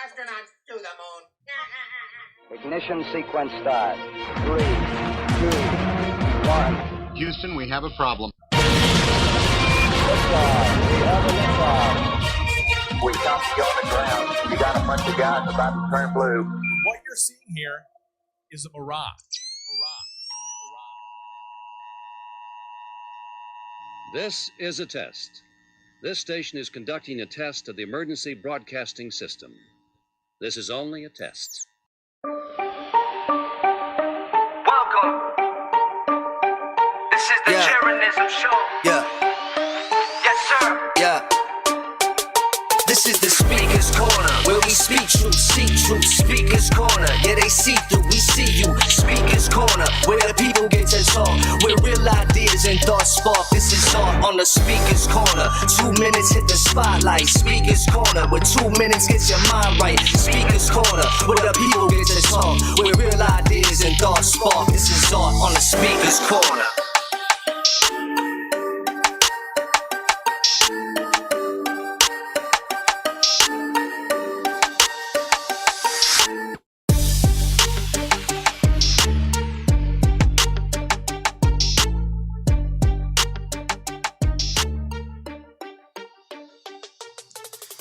Astronauts to the moon. Ignition sequence start. 3, 2, 1. Houston, we have a problem. Liftoff. We have a liftoff. We copy you on the ground. You got a bunch of guys about to turn blue. What you're seeing here is a mirage. This is a test. This station is conducting a test of the emergency broadcasting system. This is only a test. Welcome. This is the Jeranism show. Yeah. Yes, sir. Yeah. This is the Speaker's Corner, where we speak truth, see truth. Speaker's Corner, yeah, they see through, we see you. Speaker's Corner, where the people get to talk, where real ideas and thoughts spark. This is art on the Speaker's Corner. 2 minutes hit the spotlight. Speaker's Corner, where 2 minutes gets your mind right. Speaker's Corner, where the people get to talk, where real ideas and thoughts spark. This is art on the Speaker's Corner.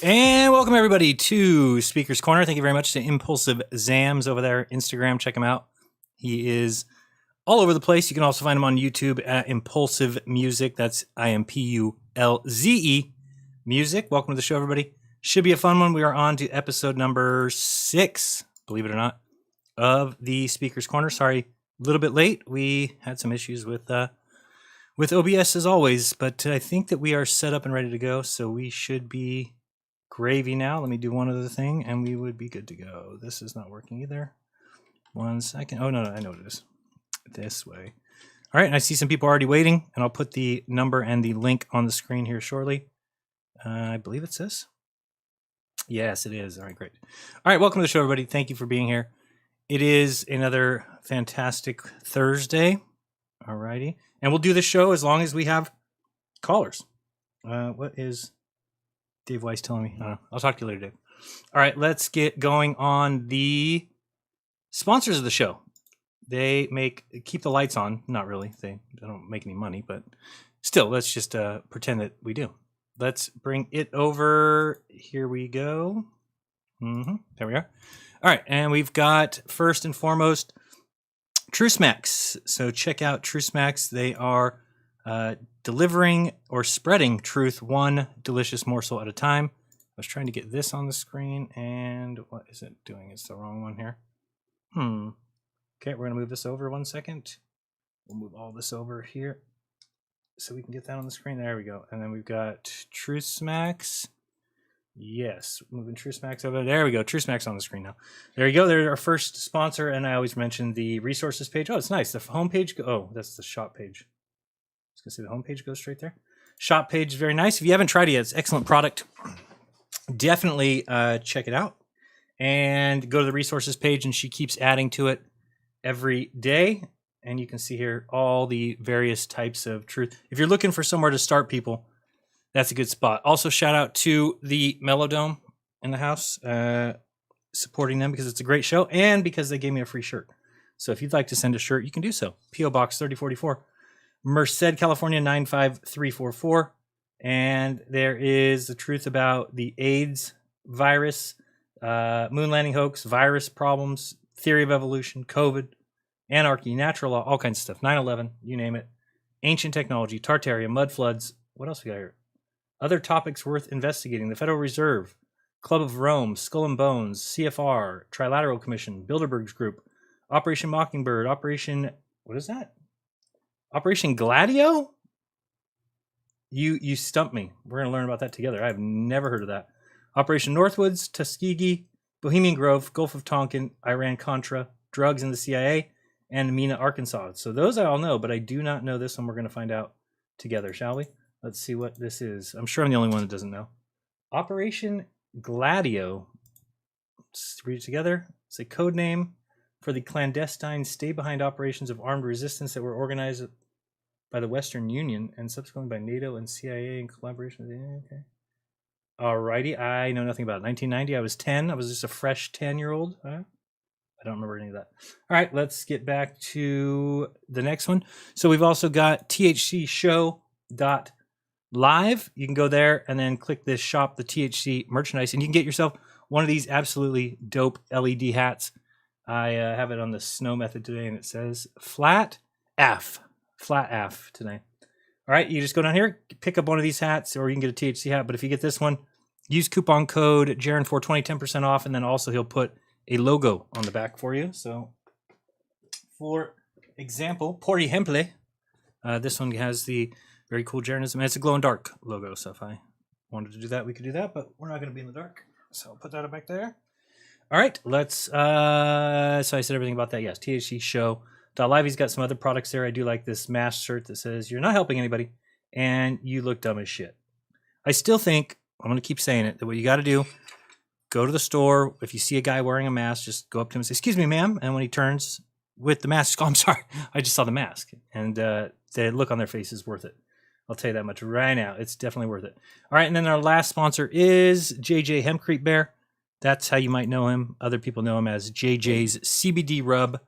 And welcome everybody to Speaker's Corner. Thank you very much to Impulsive Zams over there, Instagram. Check him out. He is all over the place. You can also find him on YouTube at Impulsive Music. That's IMPULZE Music. Welcome to the show, everybody. Should be a fun one. We are on to episode number 6, believe it or not, of the Speaker's Corner. Sorry, a little bit late. We had some issues with OBS as always, but I think that we are set up and ready to go. So we should be gravy now. Let me do one other thing and we would be good to go. This is not working either. 1 second. Oh, no, I know what it is. This way. All right, and I see some people already waiting, and I'll put the number and the link on the screen here shortly. I believe it's this. Yes, it is. All right, great. All right, welcome to the show, everybody. Thank you for being here. It is another fantastic Thursday. All righty. And we'll do the show as long as we have callers. What is Dave Weiss telling me? I don't know. I'll talk to you later, Dave. All right, let's get going on the sponsors of the show. They keep the lights on. Not really. They don't make any money, but still, let's just pretend that we do. Let's bring it over. Here we go. There we are. All right, and we've got first and foremost TruceMax. So check out TruceMax. They are delivering or spreading truth one delicious morsel at a time. I was trying to get this on the screen, and what is it doing? It's the wrong one here. Okay, we're going to move this over 1 second. We'll move all this over here so we can get that on the screen. There we go. And then we've got TruceMax. Yes, moving TruceMax over. There we go. TruceMax on the screen now. There you go. They're our first sponsor, and I always mention the resources page. Oh, it's nice. The homepage. Oh, that's the shop page. I was going to say the homepage goes straight there. Shop page is very nice. If you haven't tried it yet, it's an excellent product. Definitely check it out. And go to the resources page, and she keeps adding to it every day. And you can see here all the various types of truth. If you're looking for somewhere to start, people, that's a good spot. Also, shout out to the Melodome in the house, supporting them because it's a great show and because they gave me a free shirt. So if you'd like to send a shirt, you can do so. P.O. Box 3044, Merced, California 95344. And there is the truth about the AIDS virus, moon landing hoax, virus problems, theory of evolution, COVID, anarchy, natural law, all kinds of stuff. 9/11, you name it. Ancient technology, Tartaria, mud floods. What else we got here? Other topics worth investigating. The Federal Reserve, Club of Rome, Skull and Bones, CFR, Trilateral Commission, Bilderberg's Group, Operation Mockingbird, Operation... What is that? Operation Gladio? You stumped me. We're going to learn about that together. I've never heard of that. Operation Northwoods, Tuskegee, Bohemian Grove, Gulf of Tonkin, Iran-Contra, drugs in the CIA, and Mena, Arkansas. So those I all know, but I do not know this one. We're going to find out together, shall we? Let's see what this is. I'm sure I'm the only one that doesn't know. Operation Gladio. Let's read it together. It's a code name for the clandestine stay-behind operations of armed resistance that were organized by the Western Union and subsequently by NATO and CIA in collaboration with the... Okay. Alrighty, I know nothing about it. 1990, I was 10. I was just a fresh 10-year-old. I don't remember any of that. All right, let's get back to the next one. So we've also got thcshow.live. You can go there and then click this shop, the THC merchandise, and you can get yourself one of these absolutely dope LED hats. I have it on the snow method today, and it says flat F today. All right, you just go down here, pick up one of these hats, or you can get a THC hat. But if you get this one, use coupon code Jaron420, 10% off, and then also he'll put a logo on the back for you. So, for example, por ejemplo, this one has the very cool Jeranism, and it's a glow in dark logo. So if I wanted to do that, we could do that, but we're not going to be in the dark. So I'll put that back there. All right, let's. So I said everything about that. Yes, THC Show. Live, he's got some other products there. I do like this mask shirt that says "You're not helping anybody, and you look dumb as shit." I still think I'm going to keep saying it. That what you got to do, go to the store. If you see a guy wearing a mask, just go up to him and say, "Excuse me, ma'am." And when he turns with the mask, oh, I'm sorry, I just saw the mask, and the look on their face is worth it. I'll tell you that much right now. It's definitely worth it. All right, and then our last sponsor is JJ Hempcrete Bear. That's how you might know him. Other people know him as JJ's CBD Rub.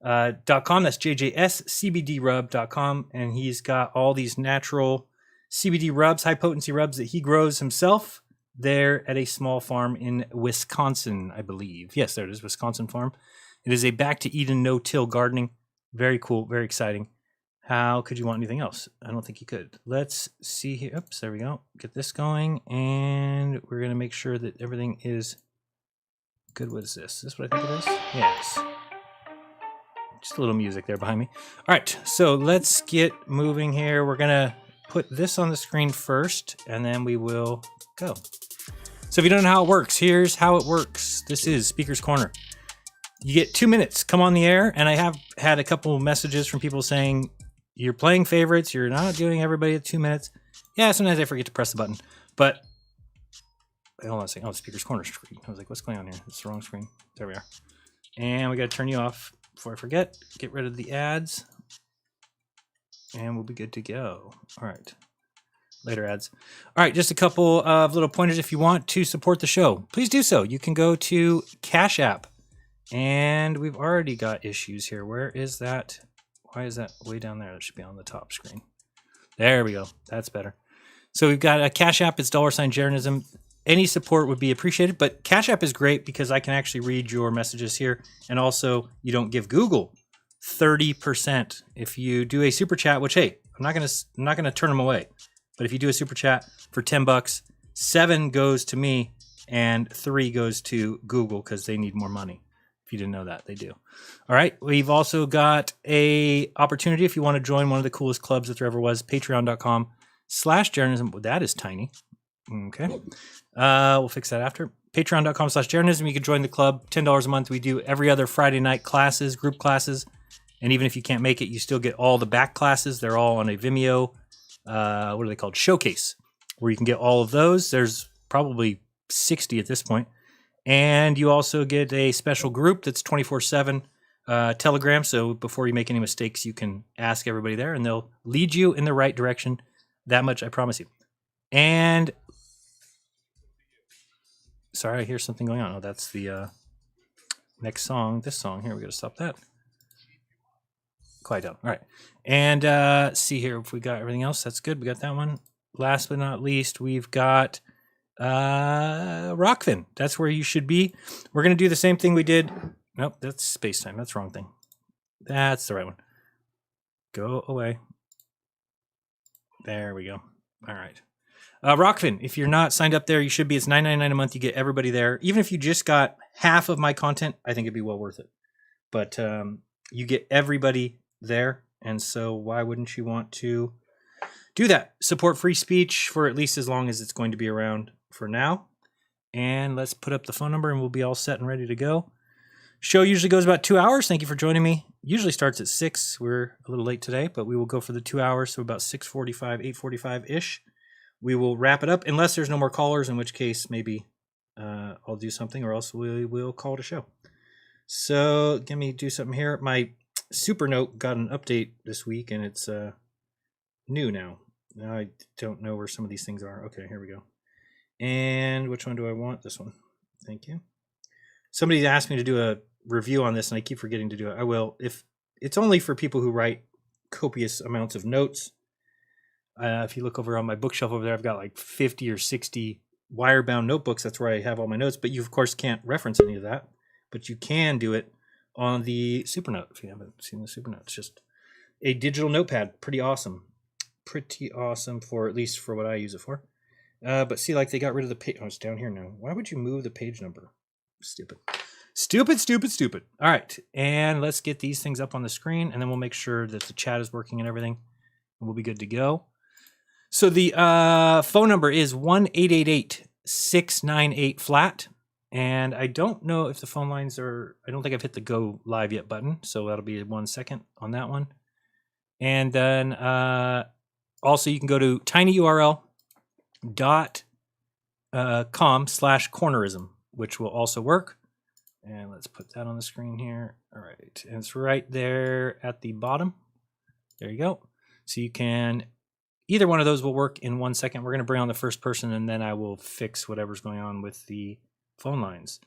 .com. That's JJSCBDrub.com, and he's got all these natural CBD rubs, high potency rubs that he grows himself there at a small farm in Wisconsin, I believe. Yes, there it is, Wisconsin farm. It is a back to Eden no-till gardening. Very cool, very exciting. How could you want anything else? I don't think you could. Let's see here. Oops, there we go. Get this going, and we're going to make sure that everything is good. What is this? Is this what I think it is? Yes. Just a little music there behind me. All right, so let's get moving here. We're going to put this on the screen first, and then we will go. So if you don't know how it works, here's how it works. This is Speaker's Corner. You get 2 minutes. Come on the air, and I have had a couple messages from people saying, you're playing favorites, you're not doing everybody at 2 minutes. Yeah, sometimes I forget to press the button. But, hold on a second. Oh, Speaker's Corner screen. I was like, what's going on here? It's the wrong screen. There we are. And we got to turn you off. Before I forget, get rid of the ads, and we'll be good to go. All right. Later ads. All right, just a couple of little pointers. If you want to support the show, please do so. You can go to Cash App, and we've already got issues here. Where is that? Why is that way down there? That should be on the top screen. There we go. That's better. So we've got a Cash App. It's $Jeranism. Any support would be appreciated, but Cash App is great because I can actually read your messages here, and also you don't give Google 30% if you do a super chat. Which, hey, I'm not gonna turn them away, but if you do a super chat for $10, 7 goes to me and 3 goes to Google because they need more money. If you didn't know that, they do. All right, we've also got a opportunity if you want to join one of the coolest clubs that there ever was. Patreon.com/Jeranism. That is tiny. Okay. We'll fix that after. Patreon.com/Jeranism. You can join the club. $10 a month. We do every other Friday night classes, group classes. And even if you can't make it, you still get all the back classes. They're all on a Vimeo, what are they called? Showcase, where you can get all of those. There's probably 60 at this point. And you also get a special group that's 24/7 Telegram. So before you make any mistakes, you can ask everybody there, and they'll lead you in the right direction. That much I promise you. And sorry, I hear something going on. Oh, that's the next song. This song here. We got to stop that. Quiet down. All right. And see here if we got everything else. That's good. We got that one. Last but not least, we've got Rokfin. That's where you should be. We're going to do the same thing we did. Nope, that's space-time. That's the wrong thing. That's the right one. Go away. There we go. All right. Rokfin, if you're not signed up there, you should be. It's $9.99 a month. You get everybody there. Even if you just got half of my content, I think it'd be well worth it. But you get everybody there, and so why wouldn't you want to do that? Support free speech for at least as long as it's going to be around for now. And let's put up the phone number, and we'll be all set and ready to go. Show usually goes about 2 hours. Thank you for joining me. Usually starts at 6. We're a little late today, but we will go for the 2 hours, so about 6:45, 8:45-ish. We will wrap it up, unless there's no more callers, in which case maybe I'll do something, or else we will call it a show. So let me do something here. My Supernote got an update this week, and it's new now. Now I don't know where some of these things are. Okay, here we go. And which one do I want? This one. Thank you. Somebody asked me to do a review on this, and I keep forgetting to do it. I will. If it's only for people who write copious amounts of notes. If you look over on my bookshelf over there, I've got like 50 or 60 wire-bound notebooks. That's where I have all my notes. But you, of course, can't reference any of that. But you can do it on the Supernote. If you haven't seen the Supernote, it's just a digital notepad. Pretty awesome. Pretty awesome for, at least for what I use it for. But see, like they got rid of the page. Oh, it's down here now. Why would you move the page number? Stupid. Stupid, stupid, stupid. All right. And let's get these things up on the screen, and then we'll make sure that the chat is working and everything. And we'll be good to go. So the phone number is 1-888-698-FLAT. And I don't know if the phone lines are, I don't think I've hit the go live yet button. So that'll be 1 second on that one. And then also you can go to tinyurl.com/cornerism, which will also work. And let's put that on the screen here. All right. And it's right there at the bottom. There you go. So you can, either one of those will work in 1 second. We're going to bring on the first person, and then I will fix whatever's going on with the phone lines.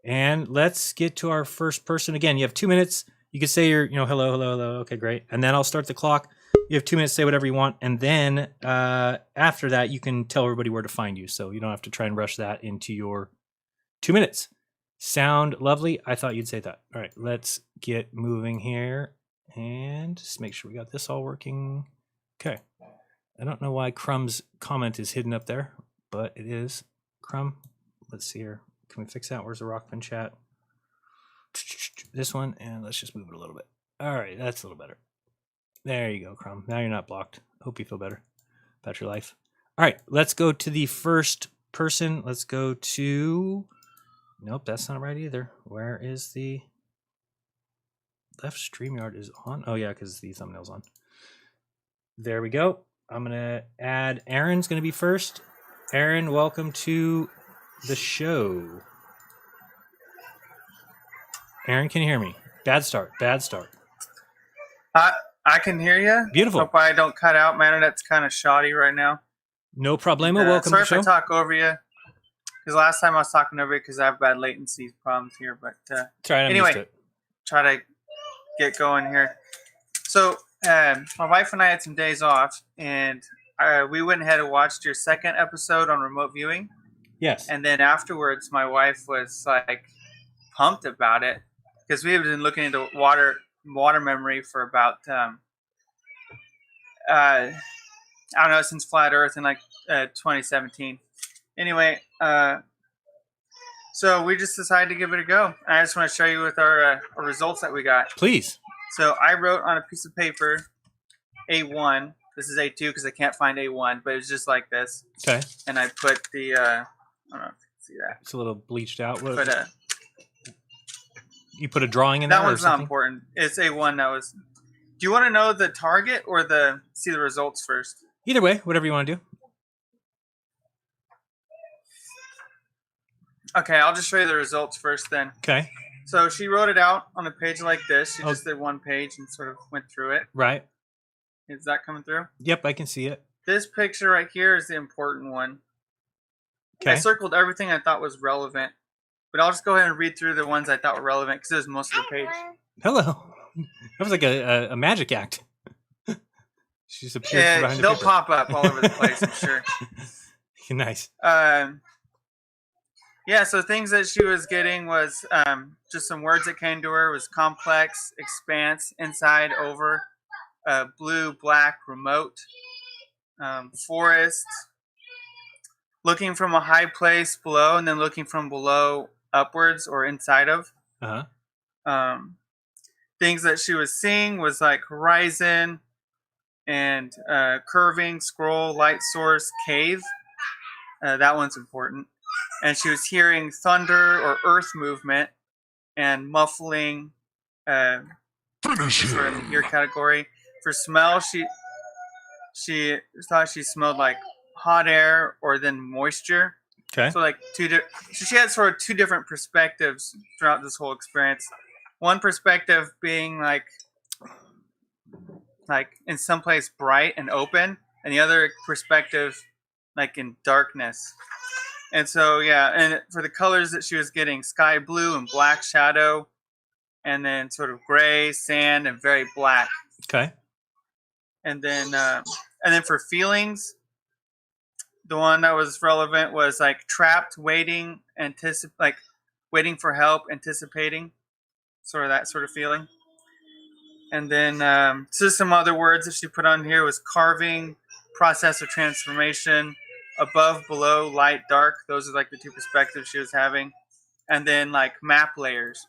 And let's get to our first person. Again, you have 2 minutes. You can say your, hello, hello, hello. Okay, great. And then I'll start the clock. You have 2 minutes to say whatever you want. And then after that, you can tell everybody where to find you. So you don't have to try and rush that into your 2 minutes. Sound lovely? I thought you'd say that. All right, let's get moving here. And just make sure we got this all working. Okay. I don't know why Crumb's comment is hidden up there, but it is. Crumb, let's see here. Can we fix that? Where's the Rokfin chat? This one, and let's just move it a little bit. All right, that's a little better. There you go, Crumb. Now you're not blocked. Hope you feel better about your life. All right, let's go to the first person. Let's go to... Nope, that's not right either. Where is the... Left StreamYard is on? Oh, yeah, because the thumbnail's on. There we go. I'm going to add Aaron's going to be first. Aaron, welcome to the show. Aaron, can you hear me? Bad start. Bad start. I can hear you. Beautiful. Hope I don't cut out. My internet's kind of shoddy right now. No problemo. Welcome to the show. Sorry if I talk over you. Because last time I was talking over you because I have bad latency problems here. But anyway, try to get going here. So my wife and I had some days off, and we went ahead and watched your second episode on remote viewing. Yes. And then afterwards, my wife was like pumped about it because we have been looking into water memory for about I don't know, since Flat Earth in like 2017. Anyway, so we just decided to give it a go. And I just want to show you with our results that we got. Please. So I wrote on a piece of paper A1. This is A2 because I can't find A1, but it's just like this. Okay. And I put the, I don't know if you can see that. It's a little bleached out. You put a drawing in there? That one's not important. It's A1. That was. Do you want to know the target or see the results first? Either way, whatever you want to do. Okay, I'll just show you the results first then. Okay. So she wrote it out on a page like this. She just did one page and sort of went through it. Right. Is that coming through? Yep, I can see it. This picture right here is the important one. Okay. I circled everything I thought was relevant, but I'll just go ahead and read through the ones I thought were relevant because there's most of the page. Hello. That was like a magic act. She just appeared behind the they'll paper. pop up all over the place, I'm sure. Nice. Yeah, so things that she was getting was just some words that came to her. It was complex, expanse, inside, over, blue, black, remote, forest, looking from a high place below, and then looking from below upwards or inside of. Things that she was seeing was like horizon and curving, scroll, light source, cave. That one's important. And she was hearing thunder or earth movement and muffling. Sort of in the ear category. For smell, she thought she smelled like hot air or then moisture. Okay. So like so she had sort of two different perspectives throughout this whole experience. One perspective being like in some place bright and open, and the other perspective like in darkness. And so, yeah, and for the colors that she was getting, sky blue and black shadow, and then sort of gray, sand, and very black. Okay. And then for feelings, the one that was relevant was like trapped, waiting, waiting for help, anticipating, sort of that sort of feeling. And then so some other words that she put on here was carving, process of transformation, above, below, light, dark. Those are like the two perspectives she was having. And then like map layers.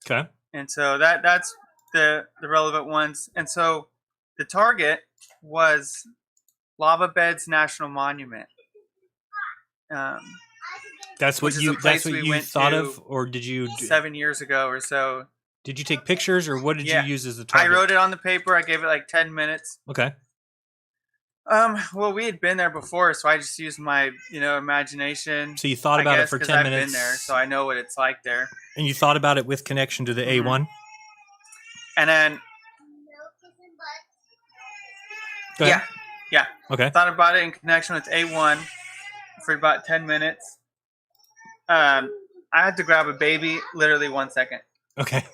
Okay. And so that's the relevant ones. And so the target was Lava Beds National Monument. That's what you thought of, or did you 7 years ago or so? Did you take pictures, or what did you use as the target? I wrote it on the paper. I gave it like 10 minutes. Okay. Well, we had been there before, so I just used my, imagination. So you thought about it for 10 minutes. I've been there, so I know what it's like there. And you thought about it with connection to the A1? And then, Go ahead. yeah. Okay. Thought about it in connection with A1 for about 10 minutes. I had to grab a baby, literally 1 second. Okay.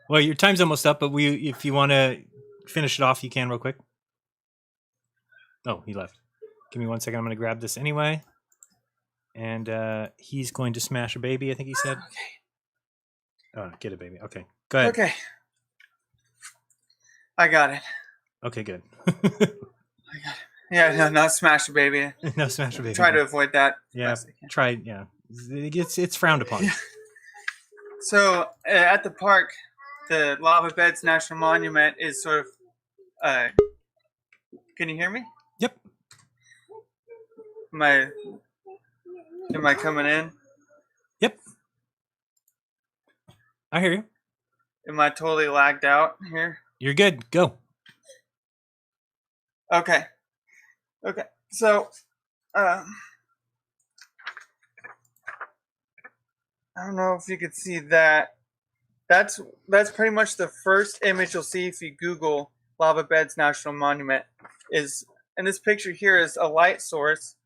Well, your time's almost up, but if you want to finish it off, you can real quick. Oh, he left. Give me 1 second. I'm going to grab this anyway. And he's going to smash a baby, I think he said. Okay. Oh, get a baby. Okay. Go ahead. Okay. I got it. Okay, good. I got it. Yeah, no, not smash a baby. No, smash a baby. Try to avoid that. Yeah, try. Yeah, it's frowned upon. So at the park, the Lava Beds National Monument is sort of. Can you hear me? Yep. Am I coming in? Yep. I hear you. Am I totally lagged out here? You're good. Go. Okay. So, I don't know if you could see that. That's pretty much the first image you'll see if you Google Lava Beds National Monument. And this picture here is a light source,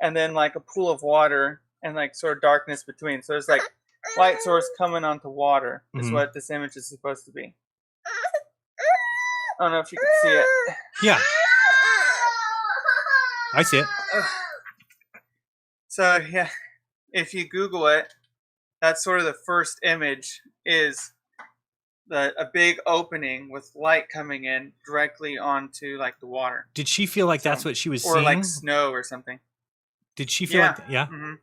and then like a pool of water, and like sort of darkness between. So there's like light source coming onto water. Is what this image is supposed to be. I don't know if you can see it. Yeah. I see it. So yeah, if you Google it, that's sort of the first image is a big opening with light coming in directly onto like the water. Did she feel like that's what she was seeing? Or like snow or something. Did she feel like yeah? Mm-hmm.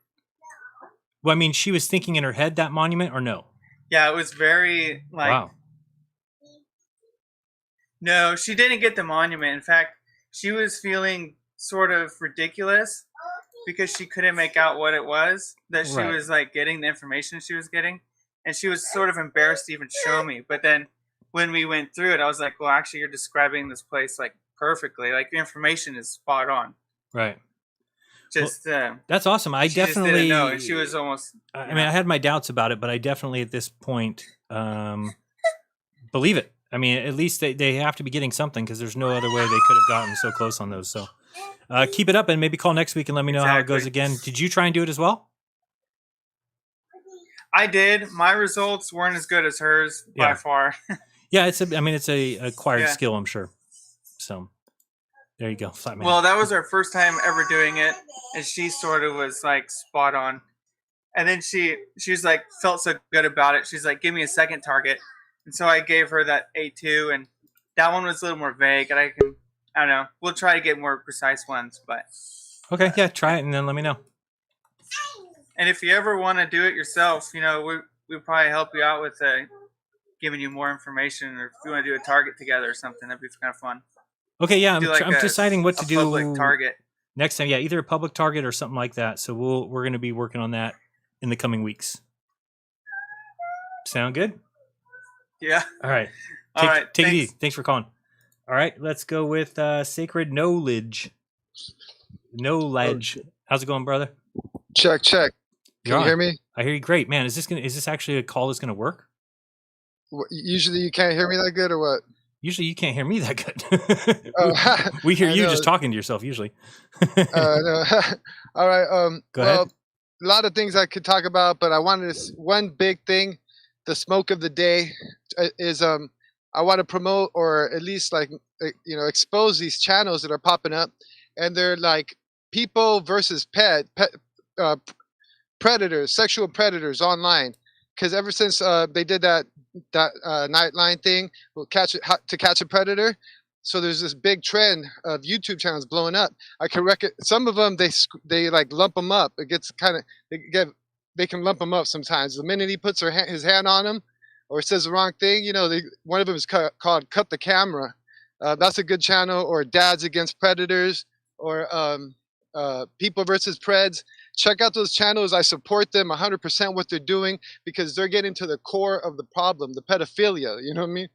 Well, I mean, she was thinking in her head that monument, or no? Yeah, it was very like. Wow. No, she didn't get the monument. In fact, she was feeling sort of ridiculous because she couldn't make out what it was that she was like getting, the information she was getting, and she was sort of embarrassed to even show me. But then when we went through it, I was like, well, actually, you're describing this place like perfectly. Like the information is spot on. Right. Just that's awesome. I she definitely just didn't know, and she was almost. I mean, I had my doubts about it, but I definitely at this point believe it. I mean, at least they have to be getting something, because there's no other way they could have gotten so close on those. So keep it up, and maybe call next week and let me know how it goes again. Did you try and do it as well? I did. My results weren't as good as hers by far. Yeah, it's a acquired skill, I'm sure. So there you go. Well, that was our first time ever doing it, and she sort of was like spot on. And then she was like, felt so good about it. She's like, give me a second target. And so I gave her that A2, and that one was a little more vague. And I don't know. We'll try to get more precise ones, but. Okay, yeah, try it and then let me know. And if you ever want to do it yourself, we'll probably help you out with giving you more information, or if you want to do a target together or something, that'd be kind of fun. Okay, yeah, I'm deciding what to do. Public target. Next time, yeah, either a public target or something like that. So we're going to be working on that in the coming weeks. Sound good? Yeah. All right. Take it easy. Thanks for calling. All right, let's go with Sacred Knowledge. Knowledge. How's it going, brother? Check. Can you hear me? I hear you great, man. Is this actually a call that's gonna work? Usually you can't hear me that good, or what? Usually you can't hear me that good. We hear you just talking to yourself usually. No. All right. Go ahead. A lot of things I could talk about, but I wanted to, one big thing, the smoke of the day is I want to promote, or at least like expose these channels that are popping up, and they're like people versus predators, sexual predators online. Because ever since they did that Nightline thing, to catch a predator, so there's this big trend of YouTube channels blowing up. I can some of them they like lump them up. It gets kind of they can lump them up sometimes. The minute he puts his hand on them, or says the wrong thing, one of them is called "Cut the Camera." That's a good channel. Or Dads Against Predators, or People versus Preds. Check out those channels. I support them 100% what they're doing, because they're getting to the core of the problem, the pedophilia. You know what I mean?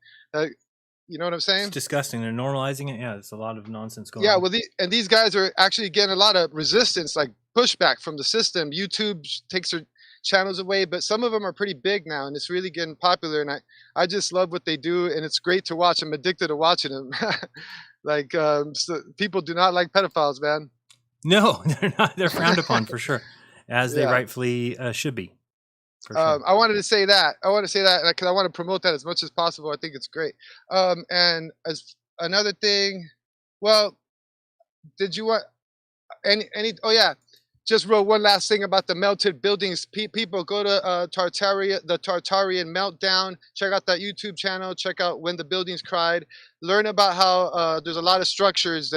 You know what I'm saying? It's disgusting. They're normalizing it. Yeah, there's a lot of nonsense going on. Yeah, well, these guys are actually getting a lot of resistance, like pushback from the system. YouTube takes their channels away, but some of them are pretty big now, and it's really getting popular. And I just love what they do, and it's great to watch. I'm addicted to watching them. Like so people do not like pedophiles, man. No, they're not. They're frowned upon for sure, as they rightfully should be. For sure. I wanted to say that. Because I want to promote that as much as possible. I think it's great. And as another thing, well, did you want any? Oh yeah, just wrote one last thing about the melted buildings. People go to the Tartarian meltdown. Check out that YouTube channel. Check out When the Buildings Cried. Learn about how there's a lot of structures,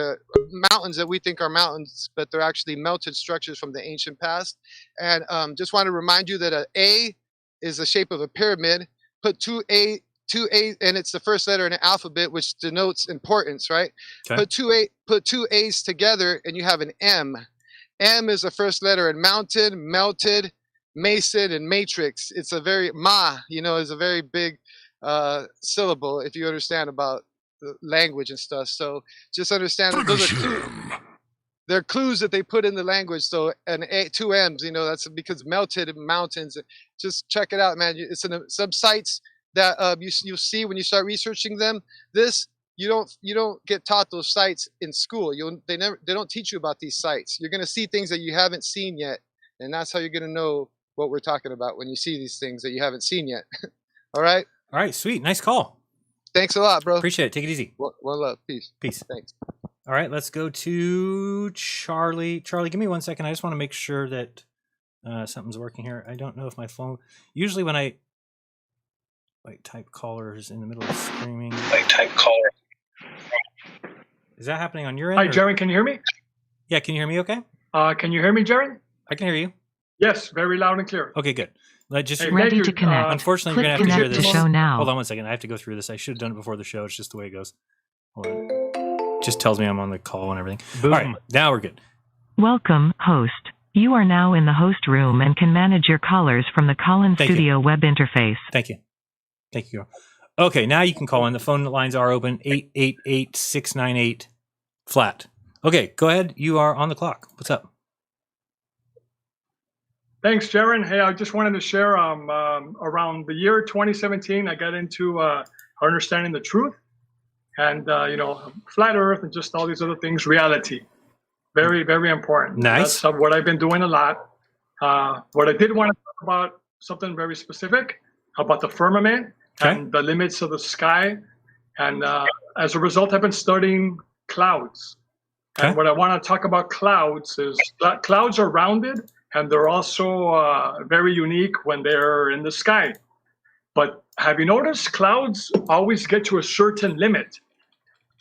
mountains that we think are mountains, but they're actually melted structures from the ancient past. And just want to remind you that an A is the shape of a pyramid. Put two A, and it's the first letter in the alphabet, which denotes importance, right? Okay. Put two A's together, and you have an M. M is the first letter in mountain, melted, mason, and matrix. It's a very is a very big syllable, if you understand about the language and stuff. So just understand that those are they're clues that they put in the language. So two M's, that's because melted and mountains. Just check it out, man. It's in some sites that you'll see when you start researching them. You don't get taught those sites in school. They don't teach you about these sites. You're gonna see things that you haven't seen yet, and that's how you're gonna know what we're talking about when you see these things that you haven't seen yet. All right. All right. Sweet. Nice call. Thanks a lot, bro. Appreciate it. Take it easy. One love. Peace. Peace. Thanks. All right. Let's go to Charlie. Charlie, give me 1 second. I just want to make sure that something's working here. I don't know if my phone. Usually when I type callers in the middle of screaming. Is that happening on your end? Hi, Jaren, can you hear me? Yeah, can you hear me okay? Can you hear me, Jaren? I can hear you. Yes, very loud and clear. Okay, good. Ready to connect. Unfortunately, you're going to have to hear this. Show now. Hold on 1 second. I have to go through this. I should have done it before the show. It's just the way it goes. Hold on. Just tells me I'm on the call and everything. Boom. All right, now we're good. Welcome, host. You are now in the host room and can manage your callers from the Call-In Studio web interface. Thank you. Thank you. Okay, now you can call in. The phone lines are open. 888-698 flat. Okay, go ahead. You are on the clock. What's up? Thanks, Jaren. Hey, I just wanted to share around the year 2017, I got into understanding the truth and, flat earth and just all these other things, reality. Very, very important. Nice. That's what I've been doing a lot. What I did want to talk about, something very specific about the firmament. Okay. And the limits of the sky. And as a result, I've been studying clouds. Okay. And what I want to talk about clouds is clouds are rounded, and they're also very unique when they're in the sky. But have you noticed clouds always get to a certain limit?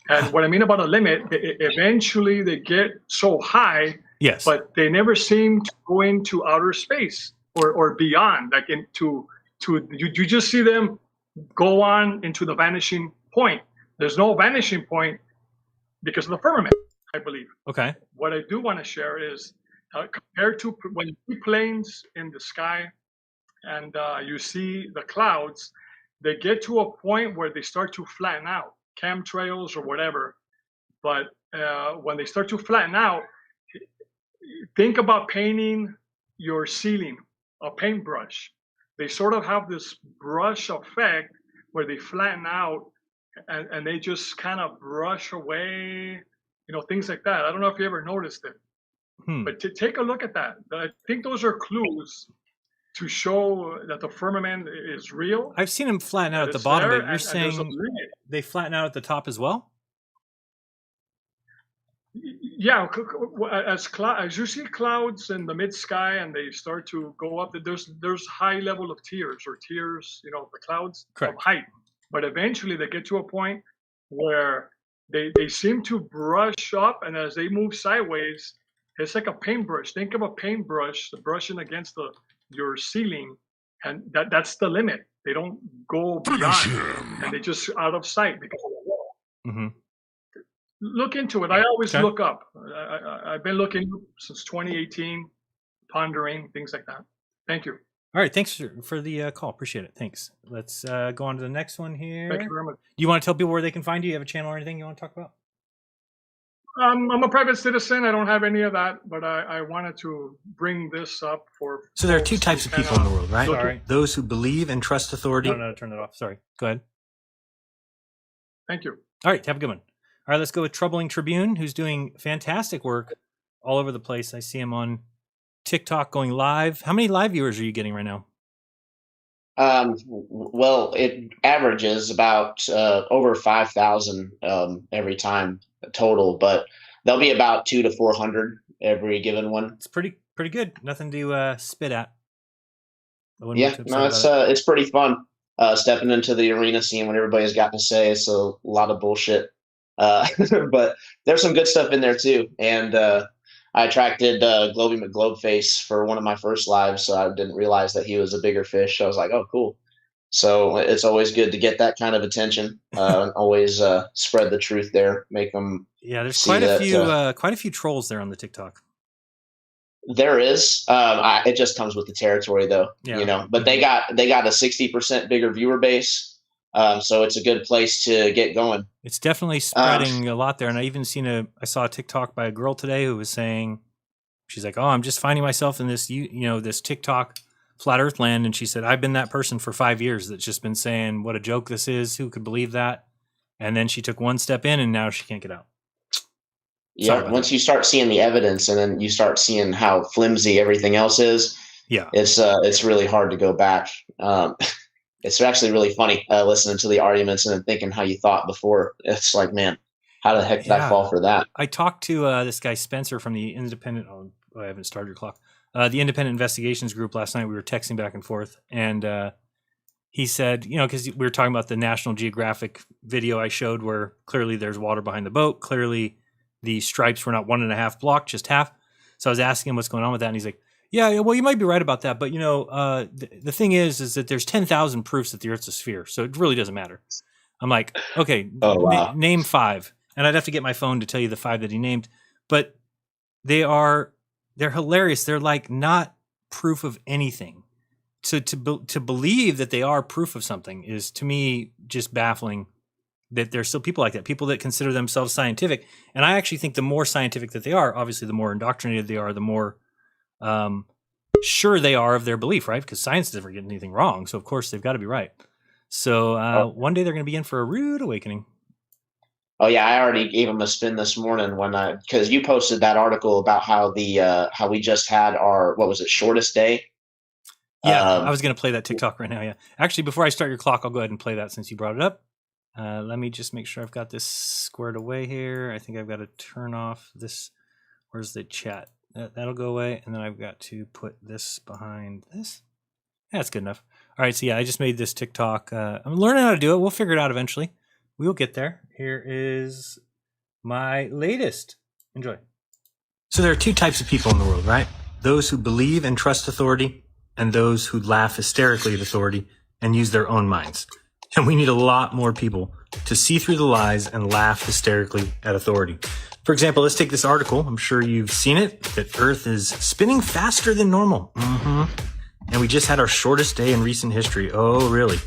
And what I mean about a limit, eventually they get so high, yes, but they never seem to go into outer space or beyond, like you just see them go on into the vanishing point. There's no vanishing point because of the firmament, I believe. Okay. What I do want to share is compared to when you see planes in the sky and you see the clouds, they get to a point where they start to flatten out, chemtrails or whatever. But when they start to flatten out, think about painting your ceiling, a paintbrush. They sort of have this brush effect where they flatten out and they just kind of brush away, things like that. I don't know if you ever noticed it, but take a look at that. I think those are clues to show that the firmament is real. I've seen them flatten out at the bottom, but you're saying they flatten out at the top as well? Yeah, as you see clouds in the mid sky and they start to go up, there's high level of tiers, the clouds of height. But eventually they get to a point where they seem to brush up, and as they move sideways, it's like a paintbrush. Think of a paintbrush brushing against your ceiling, and that's the limit. They don't go beyond, and they just out of sight because of the wall. Mm-hmm. Look into it. I always look up. I've been looking since 2018, pondering things like that. Thank you. All right, thanks for the call. Appreciate it. Thanks. Let's go on to the next one here. Thank you very much. Do you want to tell people where they can find you? You have a channel or anything you want to talk about? I'm a private citizen. I don't have any of that, but I wanted to bring this up for. So there are two types of people in the world, right? Sorry. Those who believe and trust authority. No, turn it off. Sorry. Go ahead. Thank you. All right, have a good one. All right, let's go with Troubling Tribune, who's doing fantastic work all over the place. I see him on TikTok going live. How many live viewers are you getting right now? Well, it averages about over 5,000 every time total, but there'll be about 200 to 400 every given one. It's pretty good. Nothing to spit at. Yeah, no, it's pretty fun stepping into the arena, seeing what everybody's got to say. It's a lot of bullshit, but there's some good stuff in there too. And I attracted Globy McGlobeface for one of my first lives, so I didn't realize that he was a bigger fish. I was like, oh, cool. So it's always good to get that kind of attention. Always spread the truth there, make them. Yeah, there's quite a few trolls there on the TikTok. There is. It just comes with the territory, though. Yeah. But they got a 60% bigger viewer base. So it's a good place to get going. It's definitely spreading a lot there. And I even I saw a TikTok by a girl today who was saying, she's like, oh, I'm just finding myself in this, this TikTok flat earth land. And she said, I've been that person for 5 years that's just been saying what a joke this is. Who could believe that? And then she took one step in and now she can't get out. Yeah. Once you start seeing the evidence and then you start seeing how flimsy everything else is. Yeah. It's really hard to go back. It's actually really funny listening to the arguments and then thinking how you thought before. It's like, man, how the heck did I fall for that? I talked to this guy Spencer from the Independent. Oh, I haven't started your clock. The Independent Investigations group last night. We were texting back and forth, and he said, because we were talking about the National Geographic video I showed, where clearly there's water behind the boat. Clearly, the stripes were not 1.5 block, just half. So I was asking him what's going on with that, and he's like, yeah, well, you might be right about that, but the thing is that there's 10,000 proofs that the Earth's a sphere, so it really doesn't matter. I'm like, okay, name 5, and I'd have to get my phone to tell you the 5 that he named, but they're hilarious. They're like not proof of anything. So to believe that they are proof of something is, to me, just baffling. That there's still people like that, people that consider themselves scientific, and I actually think the more scientific that they are, obviously, the more indoctrinated they are, the more sure they are of their belief, right? Because science doesn't get anything wrong, so of course they've got to be right. So one day they're going to be in for a rude awakening. Oh yeah, I already gave them a spin this morning because you posted that article about how how we just had our shortest day. Yeah, I was going to play that TikTok right now. Yeah, actually, before I start your clock, I'll go ahead and play that since you brought it up. Let me just make sure I've got this squared away here. I think I've got to turn off this. Where's the chat? That'll go away, and then I've got to put this behind this. That's good enough. All right, so yeah, I just made this TikTok. I'm learning how to do it. We'll figure it out eventually. We will get there. Here is my latest. Enjoy. So there are two types of people in the world, right? Those who believe and trust authority, and those who laugh hysterically at authority and use their own minds. And we need a lot more people to see through the lies and laugh hysterically at authority. For example, let's take this article. I'm sure you've seen it, that Earth is spinning faster than normal. And we just had our shortest day in recent history. Oh, really?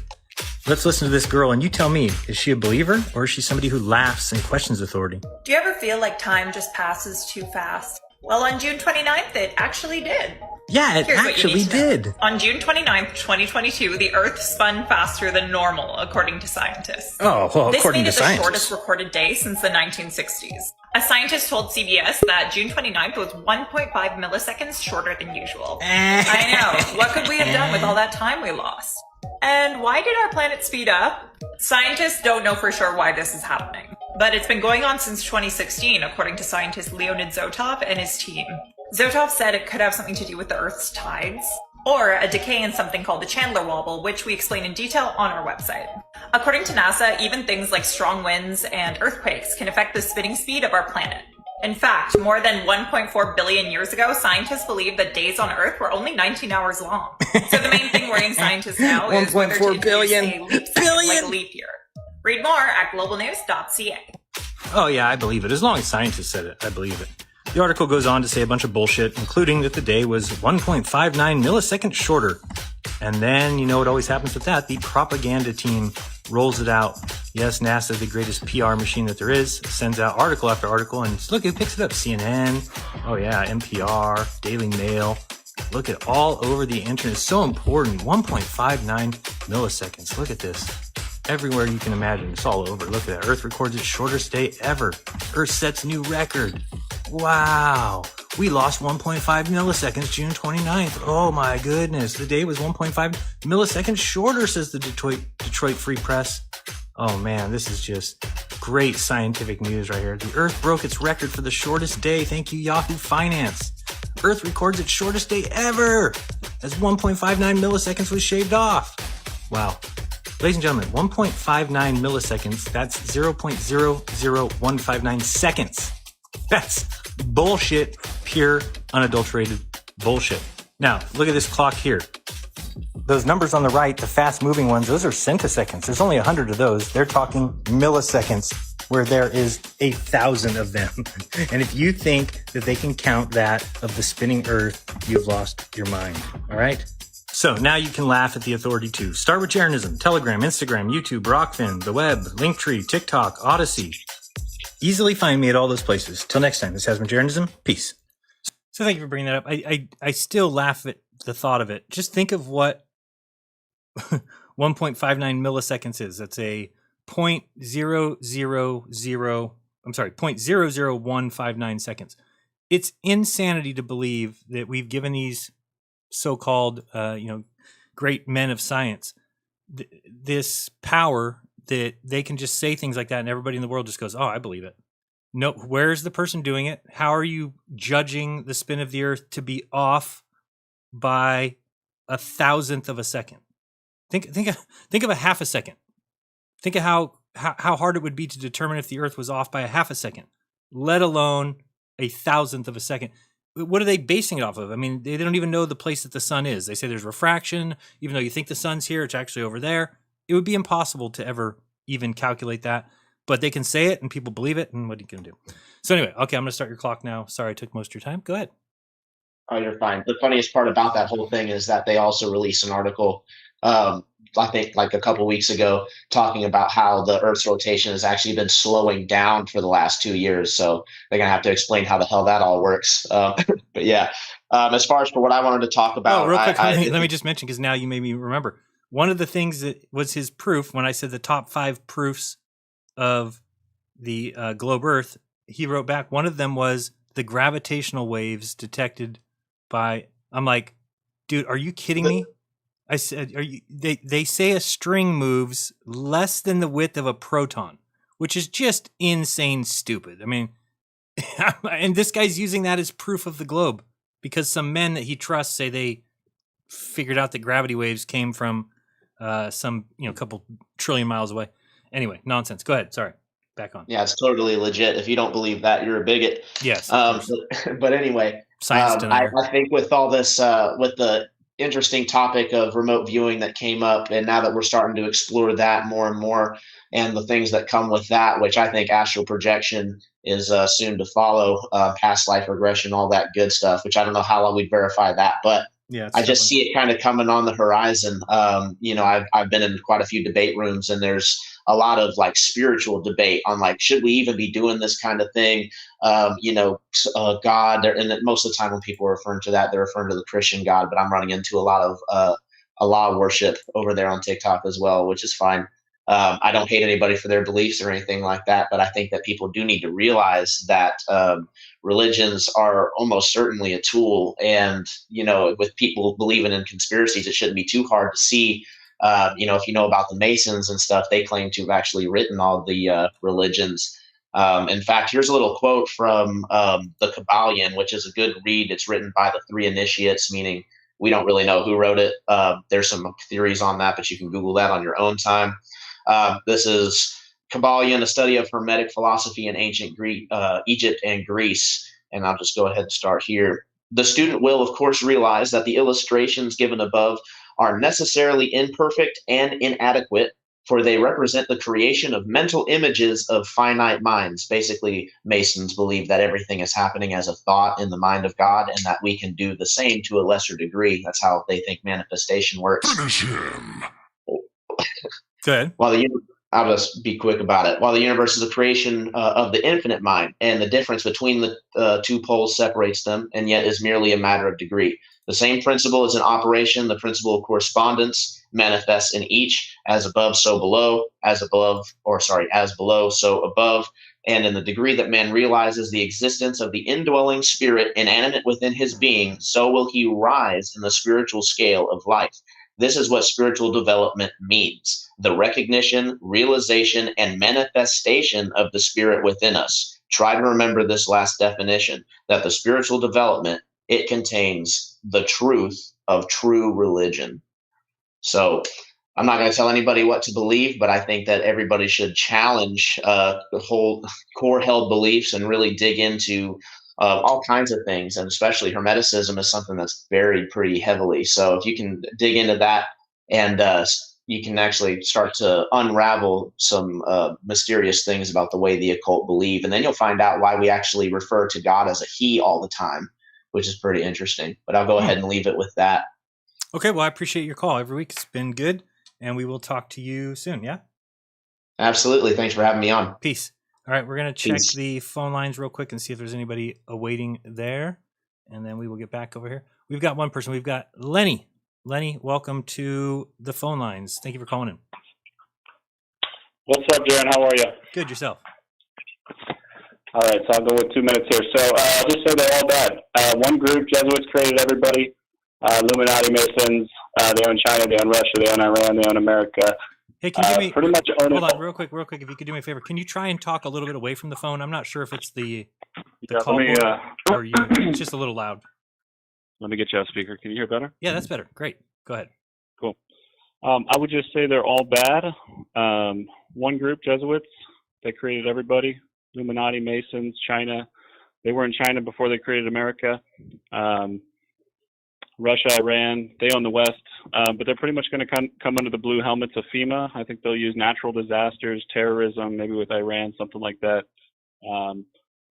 Let's listen to this girl, and you tell me, is she a believer, or is she somebody who laughs and questions authority? Do you ever feel like time just passes too fast? Well, on June 29th, it actually did. Yeah, it Here's what you actually need to know. did. On June 29th, 2022, the Earth spun faster than normal, according to scientists. Oh, well, This according made to it the scientists. shortest recorded day since the 1960s. A scientist told CBS that June 29th was 1.5 milliseconds shorter than usual. I know. What could we have done with all that time we lost? And why did our planet speed up? Scientists don't know for sure why this is happening, but it's been going on since 2016, according to scientist Leonid Zotov and his team. Zotov said it could have something to do with the Earth's tides, or a decay in something called the Chandler wobble, which we explain in detail on our website. According to NASA, even things like strong winds and earthquakes can affect the spinning speed of our planet. In fact, more than 1.4 billion years ago, scientists believed that days on Earth were only 19 hours long. So the main thing worrying scientists now is whether to 1.4 introduce billion. a leap second, like a leap year. Read more at globalnews.ca. Oh, yeah, I believe it. As long as scientists said it, I believe it. The article goes on to say a bunch of bullshit, including that the day was 1.59 milliseconds shorter. And then, you know what always happens with that? The propaganda team rolls it out. Yes, NASA, the greatest PR machine that there is, sends out article after article, and look, who picks it up? CNN, oh yeah, NPR, Daily Mail. Look at all over the internet. It's so important. 1.59 milliseconds. Look at this. Everywhere you can imagine. It's all over. Look at that. Earth records its shortest day ever. Earth sets new record. Wow. We lost 1.5 milliseconds June 29th. Oh my goodness. The day was 1.5 milliseconds shorter, says the Detroit Free Press. Oh man, this is just great scientific news right here. The Earth broke its record for the shortest day. Thank you, Yahoo Finance. Earth records its shortest day ever, as 1.59 milliseconds was shaved off. Wow. Ladies and gentlemen, 1.59 milliseconds, that's 0.00159 seconds. That's bullshit, pure, unadulterated bullshit. Now, look at this clock here. Those numbers on the right, the fast-moving ones, those are centiseconds. There's only 100 of those. They're talking milliseconds, where there is 1,000 of them. And if you think that they can count that of the spinning Earth, you've lost your mind. All right? So now you can laugh at the authority too. Start with Jeranism, Telegram, Instagram, YouTube, Rokfin, the web, Linktree, TikTok, Odyssey. Easily find me at all those places. Till next time, this has been Jeranism. Peace. So thank you for bringing that up. I still laugh at the thought of it. Just think of what 1.59 milliseconds is. That's a 0.000159 seconds. It's insanity to believe that we've given these so-called, great men of science this power that they can just say things like that, and everybody in the world just goes, "Oh, I believe it." No, where's the person doing it? How are you judging the spin of the Earth to be off by 1,000th of a second? Think of a half a second. Think of how hard it would be to determine if the Earth was off by a half a second, let alone 1,000th of a second. What are they basing it off of? I mean, they don't even know the place that the sun is. They say there's refraction, even though you think the sun's here, it's actually over there. It would be impossible to ever even calculate that, but they can say it and people believe it, and what are you going to do? So anyway, okay, I'm going to start your clock now. Sorry I took most of your time. Go ahead. Oh, you're fine. The funniest part about that whole thing is that they also released an article, I think like a couple weeks ago, talking about how the Earth's rotation has actually been slowing down for the last 2 years. So they're going to have to explain how the hell that all works. But yeah, as far as for what I wanted to talk about. Real quick, let me just mention, because now you made me remember. One of the things that was his proof, when I said the top 5 proofs of the globe Earth, he wrote back, one of them was the gravitational waves detected by, I'm like, dude, are you kidding me? I said, they say a string moves less than the width of a proton, which is just insane stupid. I mean, and this guy's using that as proof of the globe because some men that he trusts say they figured out that gravity waves came from some, couple trillion miles away. Anyway, nonsense. Go ahead. Sorry. Back on. Yeah, it's totally legit. If you don't believe that, you're a bigot. Yes. But anyway, I think with all this, with the interesting topic of remote viewing that came up, and now that we're starting to explore that more and more, and the things that come with that, which I think astral projection is soon to follow, past life regression, all that good stuff, which I don't know how long we'd verify that, but yeah, I just see it kind of coming on the horizon. I've been in quite a few debate rooms, and there's a lot of like spiritual debate on like, should we even be doing this kind of thing? God, and most of the time when people are referring to that, they're referring to the Christian God, but I'm running into a lot of Allah worship over there on TikTok as well, which is fine. I don't hate anybody for their beliefs or anything like that, but I think that people do need to realize that religions are almost certainly a tool. And, with people believing in conspiracies, it shouldn't be too hard to see. If you know about the Masons and stuff, they claim to have actually written all the religions. In fact, here's a little quote from the Kabbalion, which is a good read. It's written by the three initiates, meaning we don't really know who wrote it. There's some theories on that, but you can Google that on your own time. This is Kabbalion, a study of Hermetic philosophy in ancient Egypt and Greece. And I'll just go ahead and start here. The student will, of course, realize that the illustrations given above are necessarily imperfect and inadequate, for they represent the creation of mental images of finite minds. Basically, Masons believe that everything is happening as a thought in the mind of God, and that we can do the same to a lesser degree. That's how they think manifestation works. Finish him. Good. I'll just be quick about it. While the universe is a creation of the infinite mind, and the difference between the two poles separates them, and yet is merely a matter of degree. The same principle is in operation. The principle of correspondence manifests in each, as above, so below, as below, so above. And in the degree that man realizes the existence of the indwelling spirit inanimate within his being, so will he rise in the spiritual scale of life. This is what spiritual development means: the recognition, realization, and manifestation of the spirit within us. Try to remember this last definition, that the spiritual development, it contains the truth of true religion. So I'm not going to tell anybody what to believe, but I think that everybody should challenge the whole core held beliefs and really dig into all kinds of things. And especially Hermeticism is something that's buried pretty heavily. So if you can dig into that, and you can actually start to unravel some mysterious things about the way the occult believe. And then you'll find out why we actually refer to God as a he all the time, which is pretty interesting. But I'll go ahead and leave it with that. Okay, well, I appreciate your call every week. It's been good, and we will talk to you soon, yeah? Absolutely. Thanks for having me on. Peace. All right, we're going to check the phone lines real quick and see if there's anybody awaiting there, and then we will get back over here. We've got one person. We've got Lenny. Lenny, welcome to the phone lines. Thank you for calling in. What's up, Jaron? How are you? Good, yourself? All right, so I'll go with 2 minutes here. So I'll just say they're all bad. One group, Jesuits created everybody. Illuminati Masons, they own China, they own Russia, they own Iran, they own America. Hey, can you do me pretty much own hold it. on, real quick. If you could do me a favor, can you try and talk a little bit away from the phone? I'm not sure if it's the call board or you. It's just a little loud. Let me get you on speaker. Can you hear better? Yeah, that's better. Great. Go ahead. Cool. I would just say they're all bad. One group, Jesuits, they created everybody. Illuminati, Masons, China. They were in China before they created America. Russia, Iran, they own the West, but they're pretty much going to come under the blue helmets of FEMA. I think they'll use natural disasters, terrorism, maybe with Iran, something like that.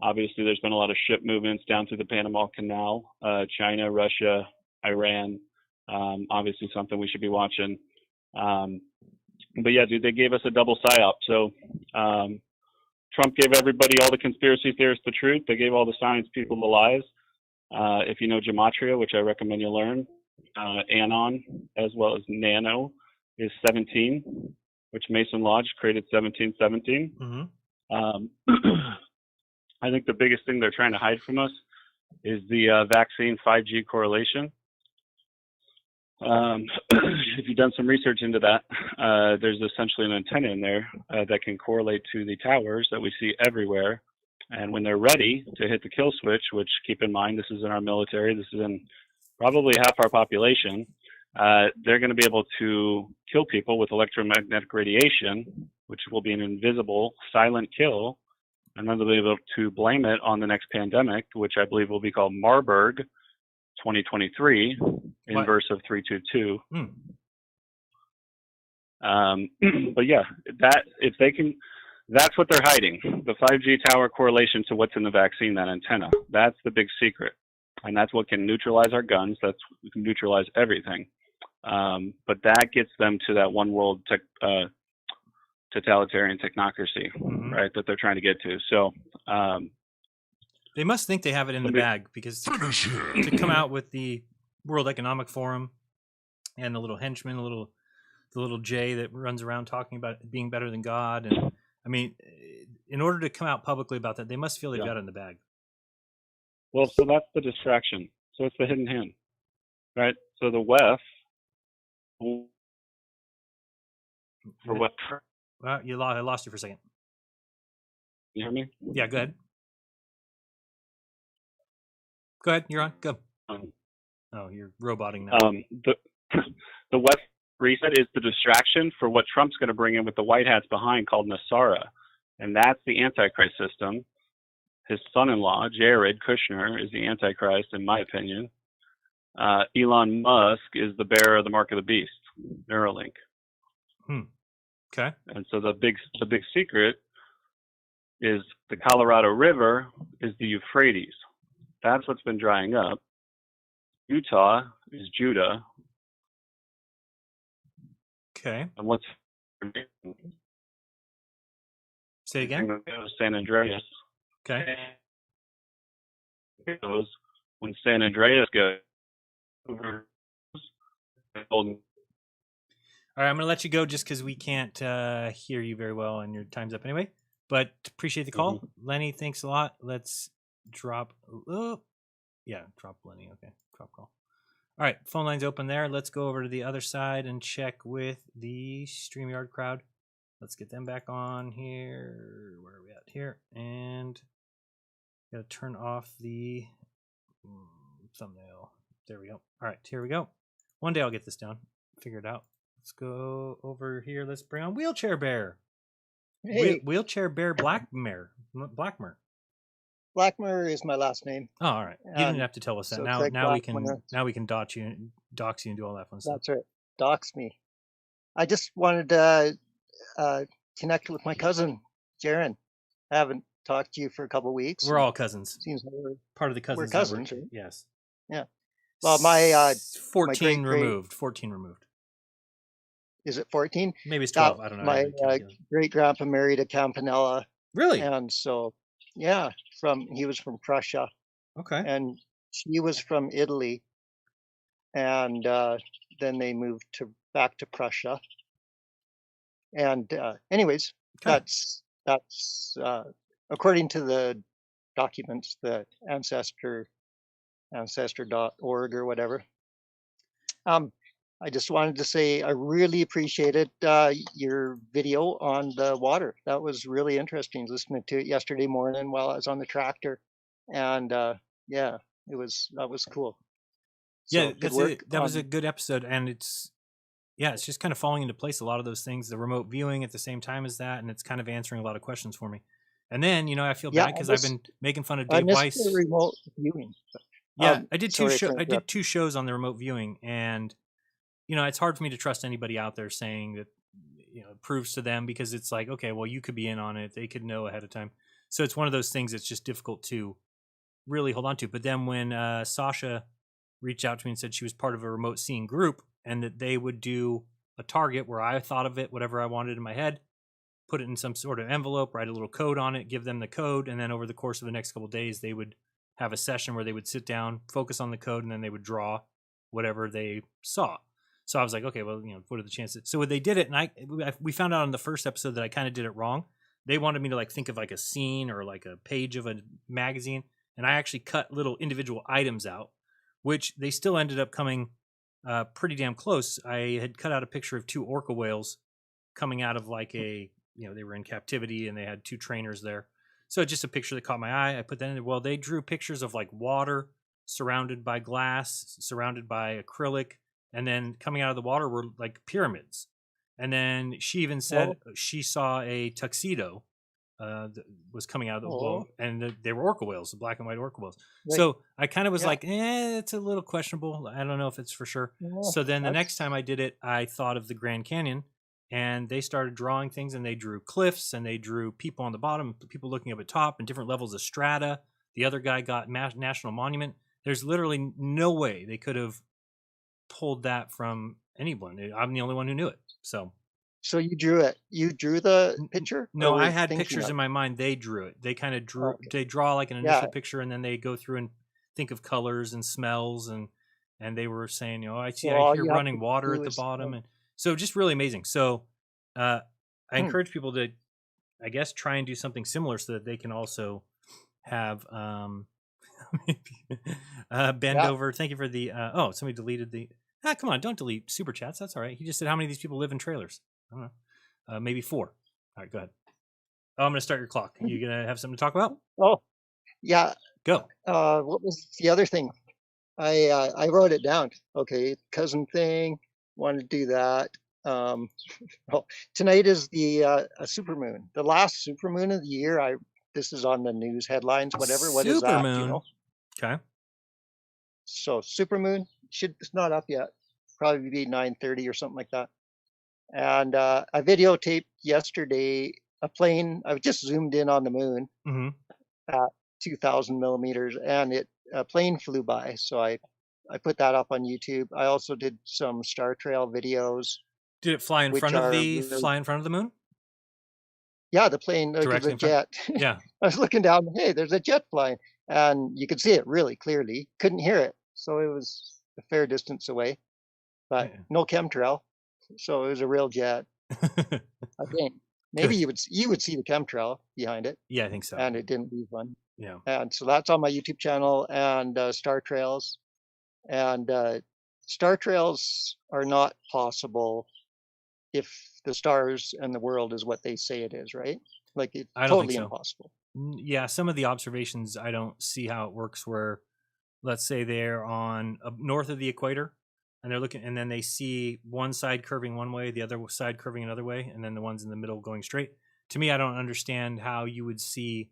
Obviously, there's been a lot of ship movements down through the Panama Canal, China, Russia, Iran, obviously something we should be watching. But yeah, dude, they gave us a double psyop. So Trump gave everybody, all the conspiracy theorists, the truth. They gave all the science people the lies. If you know gematria, which I recommend you learn, anon as well as nano is 17, which Mason Lodge created 1717. Mm-hmm. I think the biggest thing they're trying to hide from us is the vaccine 5G correlation. If you've done some research into that, there's essentially an antenna in there that can correlate to the towers that we see everywhere. And when they're ready to hit the kill switch, which keep in mind, this is in our military, this is in probably half our population, they're going to be able to kill people with electromagnetic radiation, which will be an invisible, silent kill. And then they'll be able to blame it on the next pandemic, which I believe will be called Marburg 2023, inverse of 322. But yeah, that if they can, that's what they're hiding. The 5G tower correlation to what's in the vaccine, that antenna. That's the big secret. And that's what can neutralize our guns. That's what can neutralize everything. But that gets them to that one world totalitarian technocracy, right? That they're trying to get to. So they must think they have it in the bag, because to come out with the World Economic Forum and the little henchman, the little J that runs around talking about being better than God, and I mean, in order to come out publicly about that, they must feel they've got it in the bag. Well, so that's the distraction. So it's the hidden hand, right? So the West, for what? Well, I lost you for a second. You hear me? Yeah, go ahead. Go ahead. You're on. Go. Oh, you're roboting now. The West reset is the distraction for what Trump's going to bring in with the white hats behind, called Nasara, and that's the Antichrist system. His son-in-law, Jared Kushner, is the Antichrist, in my opinion. Elon Musk is the bearer of the mark of the beast, Neuralink. Okay. And so the big secret is the Colorado River is the Euphrates. That's what's been drying up. Utah is Judah. Okay. And what's say again? San Andreas. Okay. Goes when San Andreas goes. All right, I'm going to let you go just because we can't hear you very well, and your time's up anyway. But appreciate the call, Lenny. Thanks a lot. Let's drop. Drop Lenny. Okay, drop call. All right, phone line's open there. Let's go over to the other side and check with the StreamYard crowd. Let's get them back on here. Where are we at here? And gotta turn off the thumbnail. There we go. All right, here we go. One day I'll get this down, figure it out. Let's go over here. Let's bring on Wheelchair Bear. Hey. Wheelchair Bear Blackmer. Blackmer is my last name. Oh, all right. You didn't have to tell us that. So now we can dox you and do all that fun stuff. That's right. Dox me. I just wanted to connect with my cousin, Jaron. I haven't talked to you for a couple of weeks. We're all cousins. Seems like we're part of the cousins. We're cousins, right? Yes. Yeah. Well, my 14 removed. 14 removed. Is it 14? Maybe it's 12. I don't know. My great grandpa married a Campanella. Really? And so, yeah, he was from Prussia. Okay. And she was from Italy. And then they moved back to Prussia. And anyways, okay. that's according to the documents, the ancestor.org or whatever. I just wanted to say I really appreciated your video on the water. That was really interesting, listening to it yesterday morning while I was on the tractor. And that was cool. Yeah, that was a good episode, and it's just kind of falling into place, a lot of those things, the remote viewing at the same time as that, and it's kind of answering a lot of questions for me. And then, I feel bad because I've been making fun of Dave Weiss. The remote viewing. Yeah, I did two shows on the remote viewing, and it's hard for me to trust anybody out there saying that it proves to them, because it's like, okay, well, you could be in on it, they could know ahead of time. So it's one of those things that's just difficult to really hold on to. But then when Sasha reached out to me and said she was part of a remote seeing group, and that they would do a target where I thought of it, whatever I wanted in my head, put it in some sort of envelope, write a little code on it, give them the code, and then over the course of the next couple of days, they would have a session where they would sit down, focus on the code, and then they would draw whatever they saw. So I was like, okay, well, what are the chances? So when they did it, and we found out on the first episode that I kind of did it wrong. They wanted me to think of a scene or a page of a magazine, and I actually cut little individual items out, which they still ended up coming pretty damn close. I had cut out a picture of 2 orca whales coming out of they were in captivity, and they had 2 trainers there. So just a picture that caught my eye. I put that in there. Well, they drew pictures of water surrounded by glass, surrounded by acrylic, and then coming out of the water were pyramids. And then she even said she saw a tuxedo that was coming out of the well, and they were orca whales, the black and white orca whales. Right. So I kind of was it's a little questionable. I don't know if it's for sure. Yeah, so then the next time I did it, I thought of the Grand Canyon, and they started drawing things, and they drew cliffs, and they drew people on the bottom, people looking up at top, and different levels of strata. The other guy got National Monument. There's literally no way they could have pulled that from anyone. I'm the only one who knew it. So So you drew it. You drew the picture? No, Or I were had thinking pictures of in it? my mind. They drew it. They kind of drew. Okay. They draw like an Yeah. initial picture, and then they go through and think of colors and smells, and they were saying, I see, So I all hear you have running to water do at the is bottom, and so just really amazing. So I encourage people to, I guess, try and do something similar so that they can also have bend Yeah. over. Thank you for the somebody deleted the come on, don't delete super chats. That's all right. He just said how many of these people live in trailers. I don't know. Maybe 4. All right, go ahead. Oh, I'm gonna start your clock. You gonna have something to talk about? Oh, yeah. Go. What was the other thing? I wrote it down. Okay, cousin thing. Want to do that. Well, tonight is the a supermoon, the last supermoon of the year. This is on the news headlines. Whatever. What is that? Do you Supermoon. know? Okay. So supermoon it's not up yet. Probably be 9:30 or something like that. And I videotaped yesterday a plane. I just zoomed in on the moon at 2,000 millimeters, and a plane flew by. So I put that up on YouTube. I also did some star trail videos. Did it fly in front of the moon? Yeah, the plane, like Directly the in front? jet. Yeah. I was looking down. Hey, there's a jet flying, and you could see it really clearly. Couldn't hear it, so it was a fair distance away, but no chemtrail, so it was a real jet. I think maybe you would see the chemtrail behind it. Yeah, I think so. And it didn't leave one. Yeah. And so that's on my YouTube channel, and Star Trails. And star trails are not possible if the stars and the world is what they say it is, right? Like it's I don't totally think so. impossible. Yeah, some of the observations I don't see how it works. Where, let's say they're on north of the equator, and they're looking, and then they see one side curving one way, the other side curving another way, and then the ones in the middle going straight. To me, I don't understand how you would see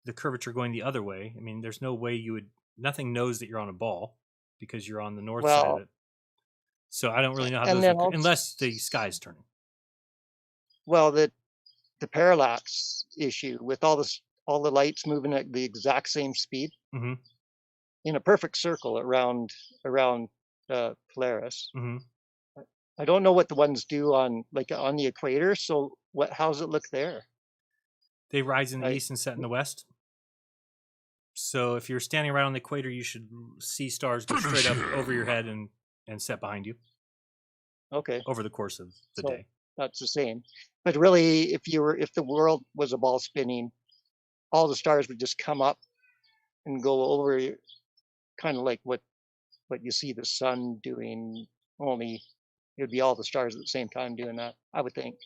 the curvature going the other way. I mean, there's no way you would. Nothing knows that you're on a ball because you're on the north side of it. So I don't really know how those work, unless the sky's turning. Well, the parallax issue with all the lights moving at the exact same speed in a perfect circle around Polaris. I don't know what the ones do on the equator. So how's it look there? They rise in the east and set in the west. So if you're standing right on the equator, you should see stars go straight up over your head and set behind you. Okay. Over the course of the day. That's the same. But really, if the world was a ball spinning, all the stars would just come up and go over, kind of like what you see the sun doing. Only it would be all the stars at the same time doing that, I would think.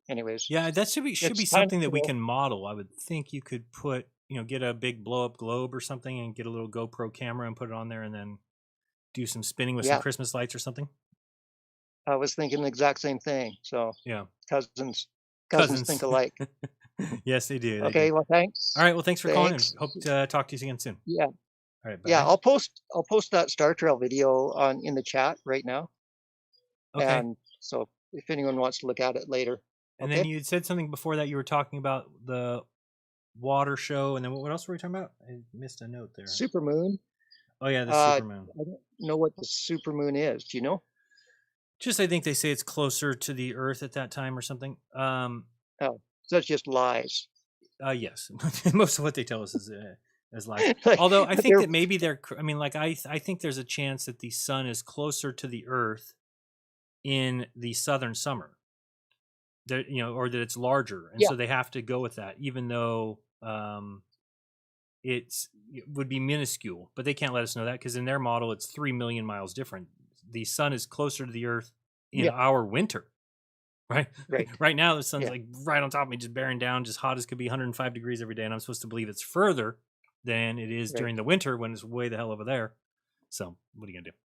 Anyways. Yeah, that should be something that we can model. I would think you could put, get a big blow up globe or something and get a little GoPro camera and put it on there and then do some spinning with some Christmas lights or something. I was thinking the exact same thing. So yeah, cousins think alike. Yes, they do. Okay, well, thanks. All right, well, thanks for calling. And hope to talk to you again soon. Yeah. All right. Bye. Yeah, I'll post that Star Trail video in the chat right now. Okay. And so if anyone wants to look at it later. And then you said something before that. You were talking about the water show, and then what else were we talking about? I missed a note there. Supermoon. Oh yeah, the supermoon. I don't know what the supermoon is. Do you know? Just I think they say it's closer to the Earth at that time or something. Oh, so that's just lies. Yes, most of what they tell us is lies. Although I think that maybe I think there's a chance that the sun is closer to the Earth in the southern summer. That or that it's larger, and so they have to go with that, even though it would be minuscule. But they can't let us know that because in their model, it's 3 million miles different. The sun is closer to the Earth in our winter, right? Right now, the sun's like right on top of me, just bearing down, just hot as could be, 105 degrees every day, and I'm supposed to believe it's further than it is during the winter when it's way the hell over there. So, what are you gonna do?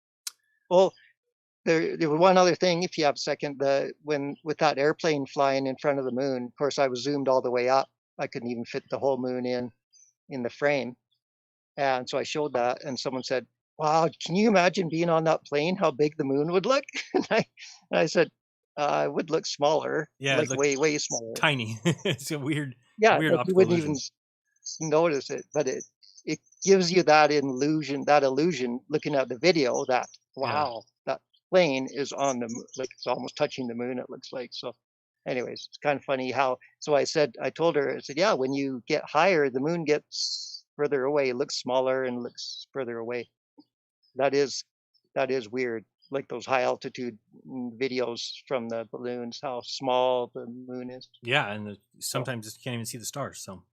Well, there was one other thing, if you have a second. With that airplane flying in front of the moon, of course, I was zoomed all the way up. I couldn't even fit the whole moon in the frame, and so I showed that, and someone said, "Wow, can you imagine being on that plane? How big the moon would look?" And I said, "It would look smaller. Yeah, like way smaller, tiny." It's a weird, weird optical you wouldn't illusion. Even notice it, but it gives you that illusion looking at the video that wow, that plane is on the like it's almost touching the moon. It looks like so. anyways, it's kind of funny how. So I told her, I said, yeah, when you get higher, the moon gets further away. It looks smaller and looks further away. That is weird. Like those high altitude videos from the balloons, how small the moon is. Yeah, and sometimes you can't even see the stars. So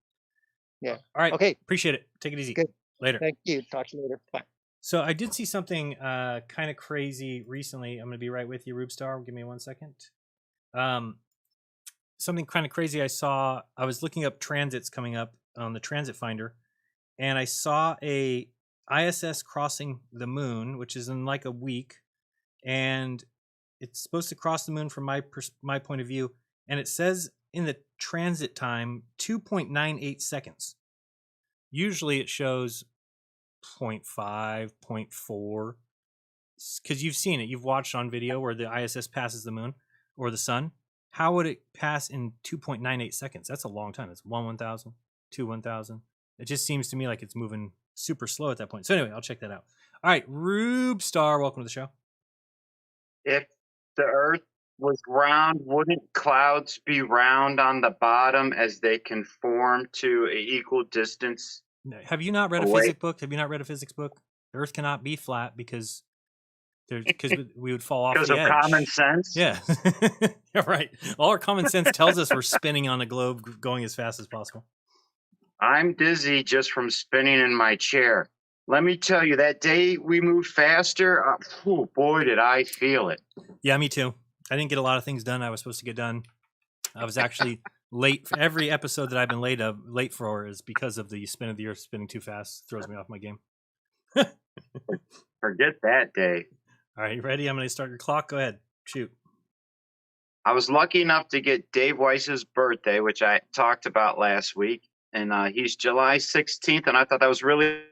yeah. All right. Okay. Appreciate it. Take it easy. Good. Later. Thank you. Talk to you later. Bye. So I did see something kind of crazy recently. I'm going to be right with you, Rubestar. Give me 1 second. Something kind of crazy I saw. I was looking up transits coming up on the Transit Finder, and I saw a ISS crossing the moon, which is in like a week, and it's supposed to cross the moon from my point of view, and it says in the transit time 2.98 seconds. Usually it shows 0.5, 0.4, because you've seen it. You've watched on video where the ISS passes the moon or the sun. How would it pass in 2.98 seconds? That's a long time. It's 1/1000, 2/1000. It just seems to me like it's moving super slow at that point. So anyway, I'll check that out. All right, Rubestar, welcome to the show. If the Earth was round, wouldn't clouds be round on the bottom as they conform to an equal distance? Have you not read a away? physics book? Have you not read a physics book? The Earth cannot be flat because we would fall off Because the of edge. common sense? Yeah. Yeah, right. All our common sense tells us we're spinning on a globe going as fast as possible. I'm dizzy just from spinning in my chair. Let me tell you, that day we moved faster, oh boy, did I feel it. Yeah, me too. I didn't get a lot of things done I was supposed to get done. I was actually late. For every episode that I've been late for is because of the spin of the Earth spinning too fast. Throws me off my game. Forget that day. All right, you ready? I'm going to start your clock. Go ahead. Shoot. I was lucky enough to get Dave Weiss's birthday, which I talked about last week. And he's July 16th, and I thought that was really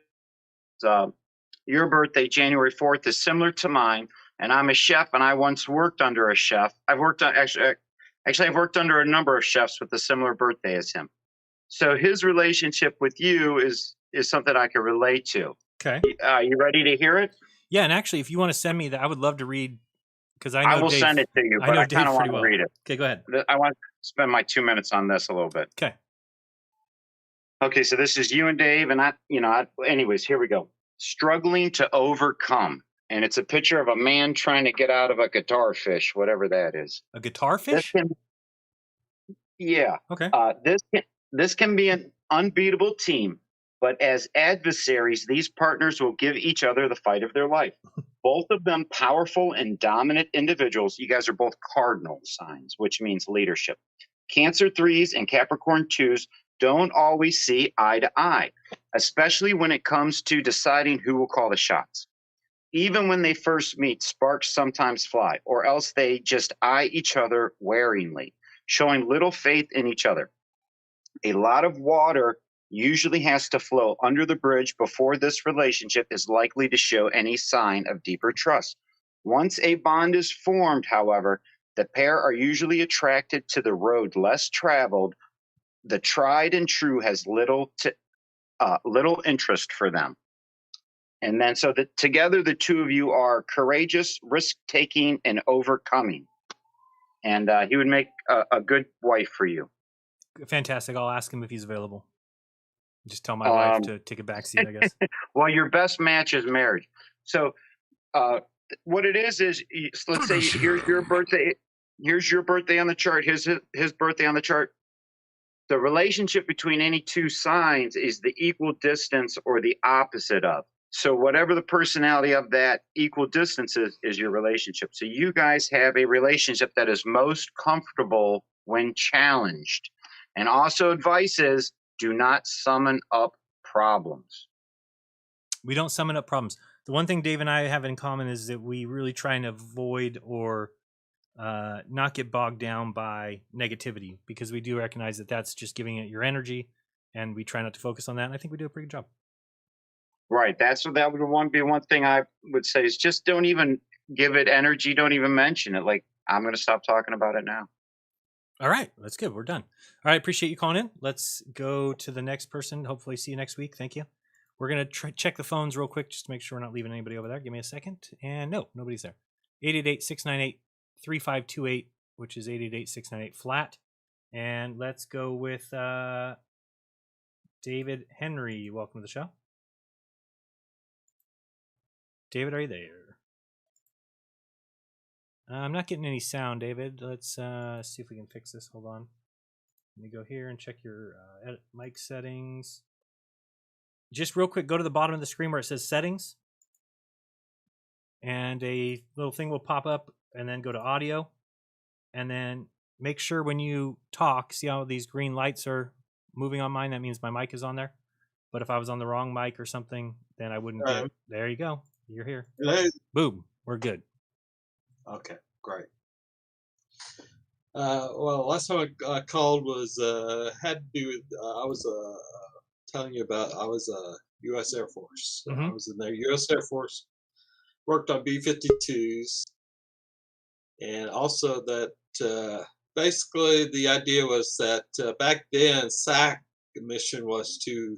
your birthday, January 4th, is similar to mine. And I'm a chef, and I once worked under a chef. I've worked under a number of chefs with a similar birthday as him. So his relationship with you is something I can relate to. Okay. You ready to hear it? Yeah, and actually, if you want to send me that, I would love to read, because I know I will Dave, send it to you, but I kind of want to read it. Okay, go ahead. I want to spend my 2 minutes on this a little bit. Okay. Okay, so this is you and Dave, and anyways, here we go. Struggling to overcome. And it's a picture of a man trying to get out of a guitar fish, whatever that is. A guitar fish? Yeah. Okay. This can be an unbeatable team, but as adversaries, these partners will give each other the fight of their life. Both of them powerful and dominant individuals. You guys are both cardinal signs, which means leadership. Cancer 3s and Capricorn 2s don't always see eye to eye, especially when it comes to deciding who will call the shots. Even when they first meet, sparks sometimes fly, or else they just eye each other waringly, showing little faith in each other. A lot of water usually has to flow under the bridge before this relationship is likely to show any sign of deeper trust. Once a bond is formed, however, the pair are usually attracted to the road less traveled. The tried and true has little interest for them. And then so that together the two of you are courageous, risk-taking, and overcoming. And he would make a good wife for you. Fantastic. I'll ask him if he's available. Just tell my wife to take a backseat, I guess. Well, your best match is marriage. So what it is let's say here's your birthday. Here's your birthday on the chart. His birthday on the chart. The relationship between any two signs is the equal distance or the opposite of. So whatever the personality of that equal distance is your relationship. So you guys have a relationship that is most comfortable when challenged. And also advice is do not summon up problems. We don't summon up problems. The one thing Dave and I have in common is that we really try and avoid or not get bogged down by negativity, because we do recognize that that's just giving it your energy, and we try not to focus on that. And I think we do a pretty good job. Right. That would be one thing I would say is just don't even give it energy. Don't even mention it. Like, I'm going to stop talking about it now. All right. That's good. We're done. All right. Appreciate you calling in. Let's go to the next person. Hopefully see you next week. Thank you. We're going to check the phones real quick just to make sure we're not leaving anybody over there. Give me a second. And no, nobody's there. 888-698-3528. which is 888-698-FLAT. And let's go with David Henry. Welcome to the show. David, are you there? I'm not getting any sound, David. Let's see if we can fix this. Hold on. Let me go here and check your edit mic settings. Just real quick, go to the bottom of the screen where it says settings. And a little thing will pop up, and then go to audio. And then make sure when you talk, see how these green lights are moving on mine? That means my mic is on there. But if I was on the wrong mic or something, then I wouldn't get it. There you go. You're here. Hello. Boom. We're good. Okay, great. Well, last time I called was had to do with I was telling you about I was U.S. Air Force. I was in the U.S. Air Force, worked on B-52s, and also that basically the idea was that back then SAC mission was to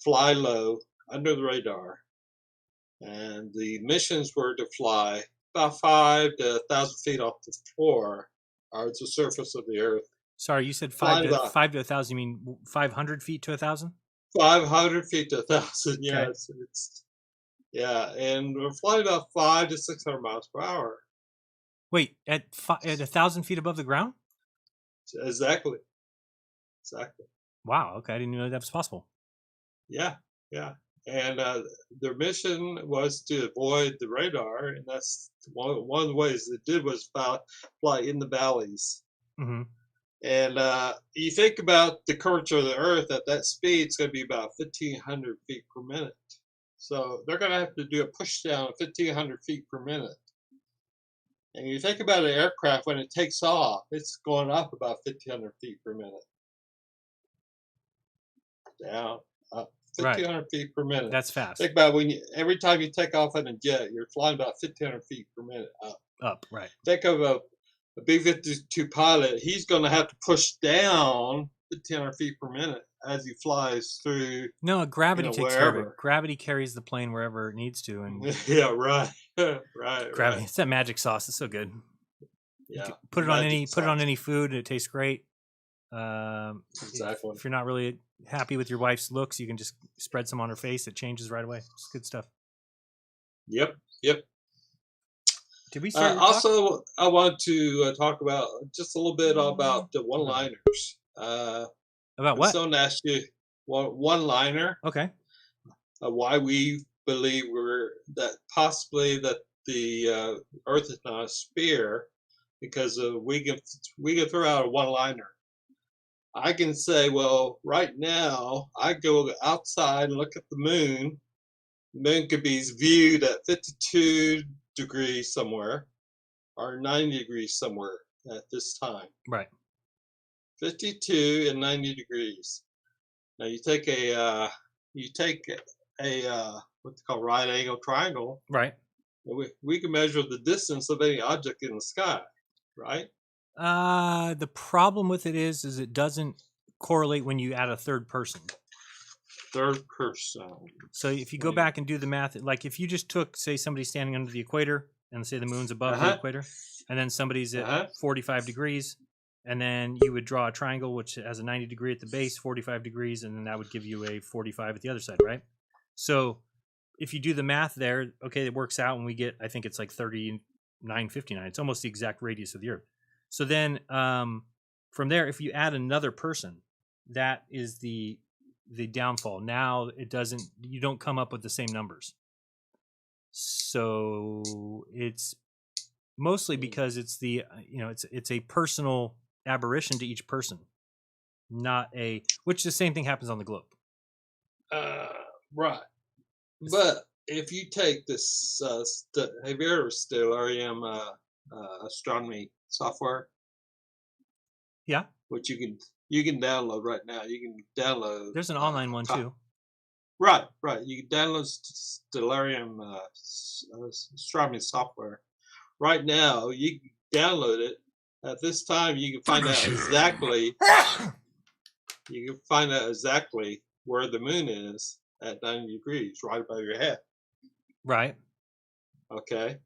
fly low under the radar, and the missions were to fly about 5 to 1,000 feet off the floor or the surface of the Earth. Sorry, you said 5 to 1,000. You mean 500 feet to 1,000? 500 feet to 1,000. Yeah, okay. it's yeah, and we're flying about 500 to 600 miles per hour. Wait, at 1,000 feet above the ground? Exactly. Wow. Okay, I didn't know that was possible. Yeah. And their mission was to avoid the radar, and that's one of the ways it did was fly in the valleys. Mm-hmm. And you think about the curvature of the Earth at that speed, it's going to be about 1,500 feet per minute. So they're going to have to do a push down of 1,500 feet per minute. And you think about an aircraft when it takes off, it's going up about 1,500 feet per minute. Down, up, 1,500 feet per minute. That's fast. Think about every time you take off in a jet, you're flying about 1,500 feet per minute up. Up, right. Think of a B-52 pilot. He's going to have to push down 1,500 feet per minute as he flies through. No, gravity takes wherever. care of it. Gravity carries the plane wherever it needs to, and yeah, right. Right. Gravity. It's that magic sauce. It's so good. Yeah. Put it on any food, and it tastes great. Exactly. If you're not really happy with your wife's looks, you can just spread some on her face. It changes right away. It's good stuff. Yep. Did we start? Also, I want to talk about just a little bit about the one-liners. About what? Someone asked you one-liner. Okay. Why we believe that possibly that the Earth is not a sphere, because we can throw out a one-liner. I can say, well, right now I go outside and look at the moon. The moon could be viewed at 52 degrees somewhere, or 90 degrees somewhere at this time. Right. 52 and 90 degrees. Now you take a what's called right angle triangle. Right. We can measure the distance of any object in the sky, right? The problem with it is it doesn't correlate when you add a third person. Third person. So if you go back and do the math, like if you just took, say, somebody standing under the equator and say the moon's above the equator, and then somebody's at 45 degrees, and then you would draw a triangle which has a 90 degree at the base, 45 degrees, and then that would give you a 45 at the other side, right? So if you do the math there, okay, it works out, and we get, I think it's like 3959. It's almost the exact radius of the Earth. So then from there, if you add another person, that is the downfall. Now you don't come up with the same numbers. So it's mostly because it's it's a personal aberration to each person, which the same thing happens on the globe. Right. But if you take this, have you heard of Stellarium astronomy software? Yeah. Which you can download right now. You can download. There's an online one too. Right. You can download Stellarium astronomy software. Right now, you can download it. At this time, you can find out exactly. You can find out exactly where the moon is at 90 degrees, right above your head. Right. Okay.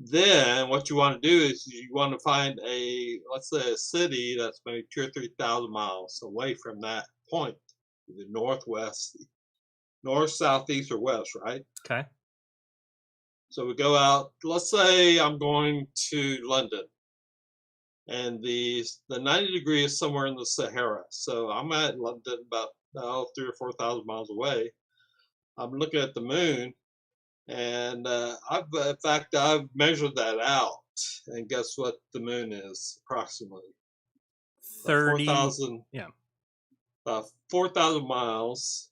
Then what you want to do is you want to find let's say a city that's maybe 2,000 or 3,000 miles away from that point, the northwest, north, south, east, or west, right? Okay. So we go out. Let's say I'm going to London, and the 90 degree is somewhere in the Sahara. So I'm at London about 3,000 or 4,000 miles away. I'm looking at the moon, and in fact I've measured that out, and guess what the moon is approximately? 4,000. Yeah. 4,000 miles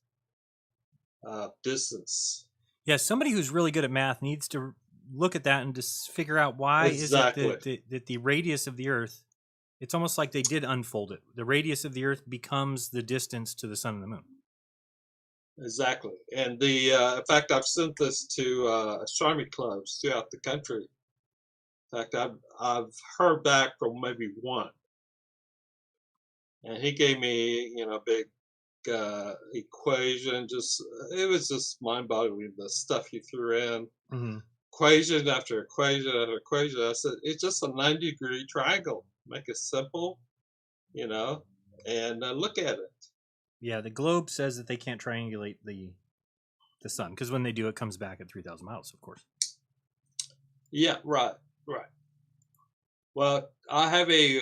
distance. Yeah, somebody who's really good at math needs to look at that and just figure out why Exactly. is it that the radius of the Earth, it's almost like they did unfold it. The radius of the Earth becomes the distance to the sun and the moon. Exactly. And in fact, I've sent this to astronomy clubs throughout the country. In fact, I've heard back from maybe one. And he gave me, a big equation. It was just mind-boggling, the stuff he threw in. Mm-hmm. Equation after equation after equation. I said, it's just a 90-degree triangle. Make it simple, and look at it. Yeah, the globe says that they can't triangulate the sun, because when they do, it comes back at 3,000 miles, of course. Yeah, right. Well, I have a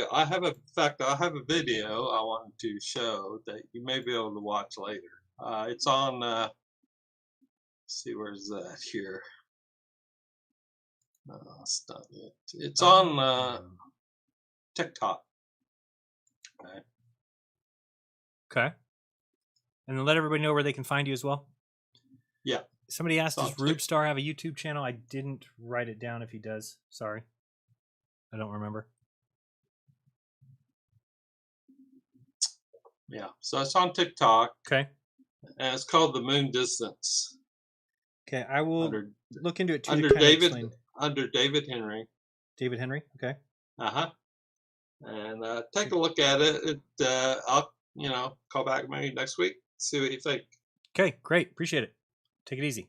video I wanted to show that you may be able to watch later. It's on, let's see, where's that here? No, it's not it. It's on TikTok. Okay. And then let everybody know where they can find you as well. Yeah. Somebody asked, does Rubestar have a YouTube channel? I didn't write it down if he does. Sorry. I don't remember. Yeah. So it's on TikTok. Okay. And it's called The Moon Distance. Okay. I will look into it too. Under David Henry. David Henry. Okay. Uh-huh. And take a look at it. I'll, call back maybe next week. See what you think. Okay, great. Appreciate it. Take it easy.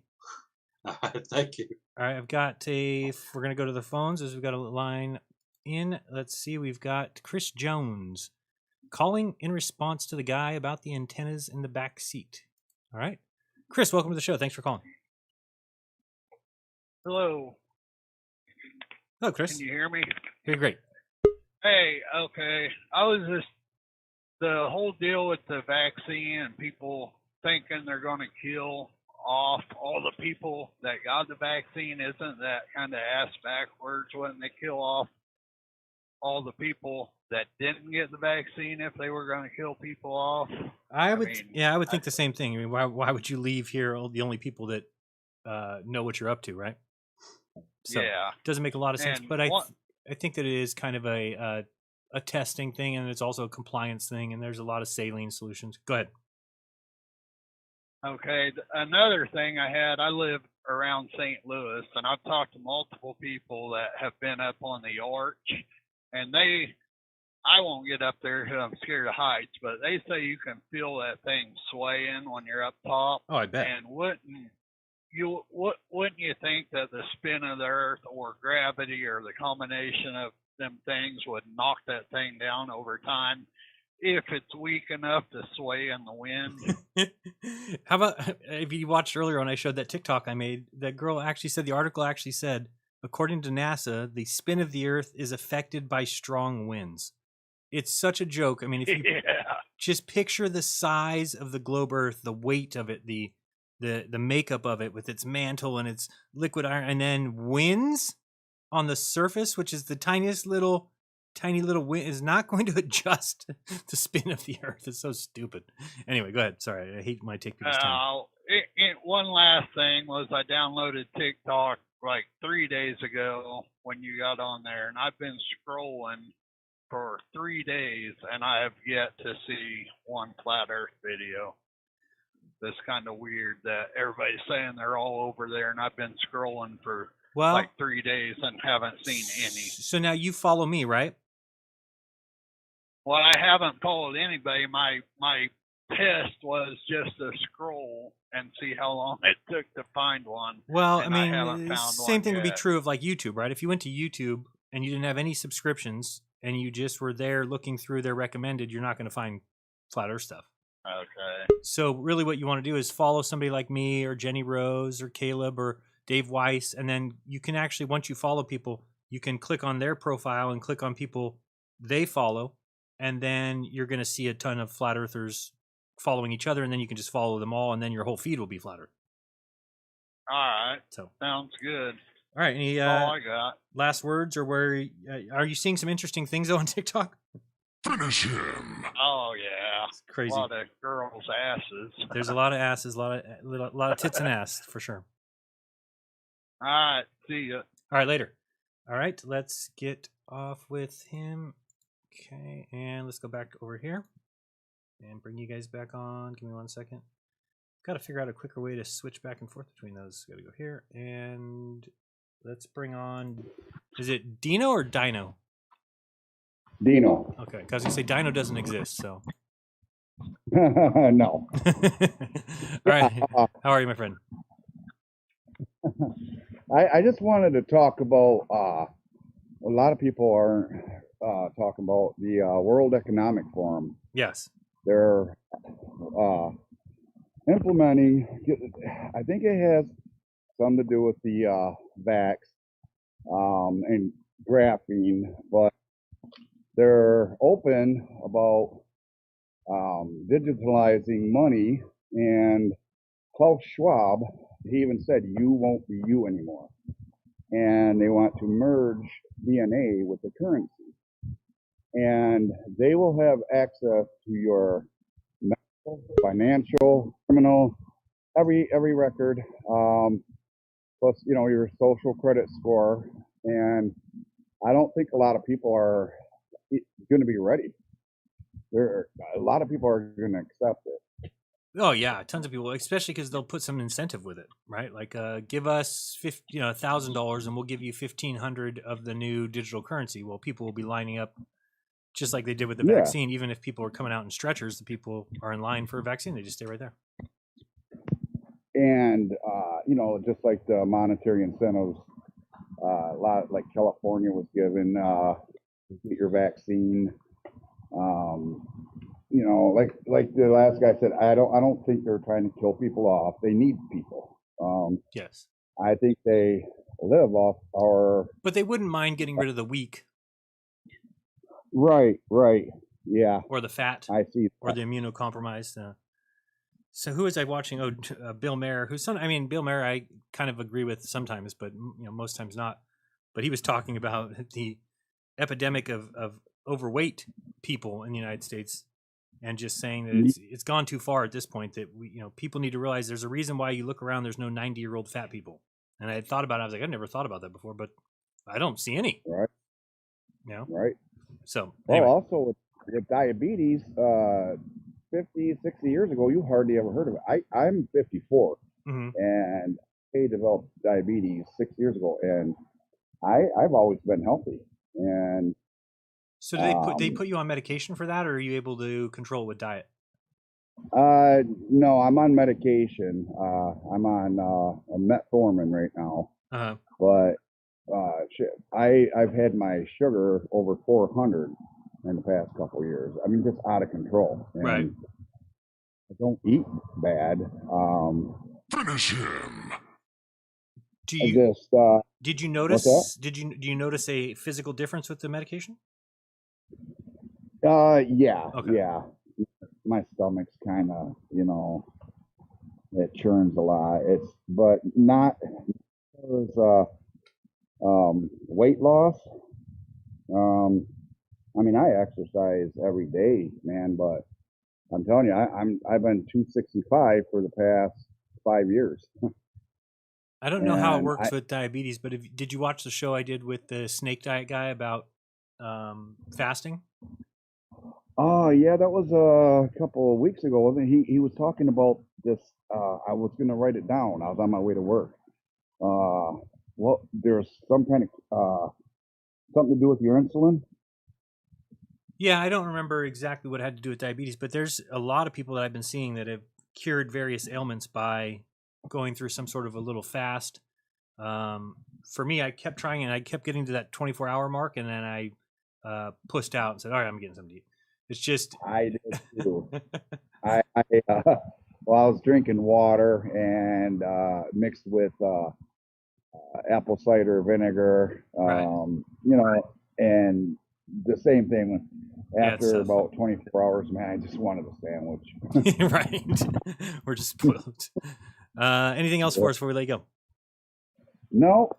Thank you. All right, I've got we're going to go to the phones as we've got a line in. Let's see. We've got Chris Jones calling in response to the guy about the antennas in the back seat. All right. Chris, welcome to the show. Thanks for calling. Hello. Hello, Chris. Can you hear me? You're great. Hey, okay. The whole deal with the vaccine and people thinking they're going to kill off all the people that got the vaccine, isn't that kind of ass backwards when they kill off all the people that didn't get the vaccine if they were going to kill people off? I would think the same thing. I mean, why would you leave here the only people that know what you're up to, right? So yeah. It doesn't make a lot of sense, but I think that it is kind of a testing thing, and it's also a compliance thing, and there's a lot of saline solutions. Go ahead. Okay. Another thing I live around St. Louis, and I've talked to multiple people that have been up on the arch, and I won't get up there because I'm scared of heights, but they say you can feel that thing swaying when you're up top. Oh, I bet. And wouldn't you think that the spin of the Earth or gravity or the combination of them things would knock that thing down over time if it's weak enough to sway in the wind? How about if you watched earlier when I showed that TikTok I made, that girl actually said, the article actually said, according to NASA, the spin of the Earth is affected by strong winds. It's such a joke. I mean, if you just picture the size of the globe Earth, the weight of it, the makeup of it with its mantle and its liquid iron, and then winds on the surface, which is the tiny little wind, is not going to adjust the spin of the Earth. It's so stupid. Anyway, go ahead. Sorry, I hate when I take people's time. One last thing was I downloaded TikTok like 3 days ago when you got on there, and I've been scrolling for 3 days, and I have yet to see one flat Earth video. That's kind of weird that everybody's saying they're all over there, and I've been scrolling for like 3 days and haven't seen any. So now you follow me, right? Well, I haven't followed anybody. My test was just to scroll and see how long it took to find one. Well, I and mean, haven't found same one thing would be yet. true of like YouTube, right? If you went to YouTube and you didn't have any subscriptions and you just were there looking through their recommended, you're not going to find flat Earth stuff. Okay. So really what you want to do is follow somebody like me or Jenny Rose or Caleb or Dave Weiss, and then you can actually, once you follow people, you can click on their profile and click on people they follow, and then you're going to see a ton of flat earthers following each other, and then you can just follow them all, and then your whole feed will be flat Earth. All right. So sounds good. All right. Any all I got. last words, or where are you seeing some interesting things though on TikTok? Finish him. Oh yeah, it's crazy. A lot of girls' asses. There's a lot of asses, a lot of tits and ass for sure. All right, see ya. All right, later. All right, let's get off with him. Okay, and let's go back over here and bring you guys back on. Give me 1 second. Got to figure out a quicker way to switch back and forth between those. Got to go here and let's bring on. Is it Dino or Dino? Dino. Okay, because you say Dino doesn't exist, so. No. All right. How are you, my friend? I just wanted to talk about a lot of people aren't talking about the World Economic Forum. Yes. They're implementing, I think it has something to do with the vax and graphene, but they're open about digitalizing money, and Klaus Schwab, he even said, you won't be you anymore. And they want to merge DNA with the currency. And they will have access to your medical, financial, criminal, every record, plus, you know, your social credit score. And I don't think a lot of people are going to be ready. A lot of people are going to accept it. Oh yeah, tons of people, especially because they'll put some incentive with it, right? Like, give us $1,000, and we'll give you 1,500 of the new digital currency. Well, people will be lining up, just like they did with the vaccine. Even if people are coming out in stretchers, the people are in line for a vaccine. They just stay right there. And you know, just like the monetary incentives, a lot like California was given get your vaccine. You know, like the last guy said, I don't think they're trying to kill people off. They need people. Yes. I think they live off our. But they wouldn't mind getting rid of the weak. Right. Yeah. Or the fat. I see. Or the immunocompromised. So who was I watching? Oh, Bill Maher. Bill Maher I kind of agree with sometimes, but most times not. But he was talking about the epidemic of overweight people in the United States, and just saying that it's gone too far at this point, that people need to realize there's a reason why you look around, there's no 90-year-old fat people. And I had thought about it. I was like, I never thought about that before, but I don't see any. Right. Right. So anyway. Also with diabetes, 50, 60 years ago, you hardly ever heard of it. I'm 54, and I developed diabetes 6 years ago, and I've always been healthy. And so do they put you on medication for that, or are you able to control it with diet? No, I'm on medication. I'm on a metformin right now. But I've had my sugar over 400 in the past couple of years. I mean, just out of control. And right. I don't eat bad. Finish him. Do you? Did you notice? What's that? Do you notice a physical difference with the medication? Yeah. Okay. Yeah. My stomach's kind of, it churns a lot. But not as weight loss. I mean, I exercise every day, man, but I'm telling you, I've been 265 for the past 5 years. I don't know how it works with diabetes, but did you watch the show I did with the snake diet guy about fasting? Oh yeah, that was a couple of weeks ago. He was talking about this. I was going to write it down. I was on my way to work. Well, there's some kind of something to do with your insulin. Yeah, I don't remember exactly what it had to do with diabetes, but there's a lot of people that I've been seeing that have cured various ailments by going through some sort of a little fast. For me, I kept trying and I kept getting to that 24-hour mark, and then I pushed out and said, "All right, I'm getting something to eat." It's just I did too. Well, I was drinking water and mixed with apple cider vinegar, and the same thing. After about 24 hours, man, I just wanted a sandwich. Right. We're just spoiled. Anything else for us before we let you go? No,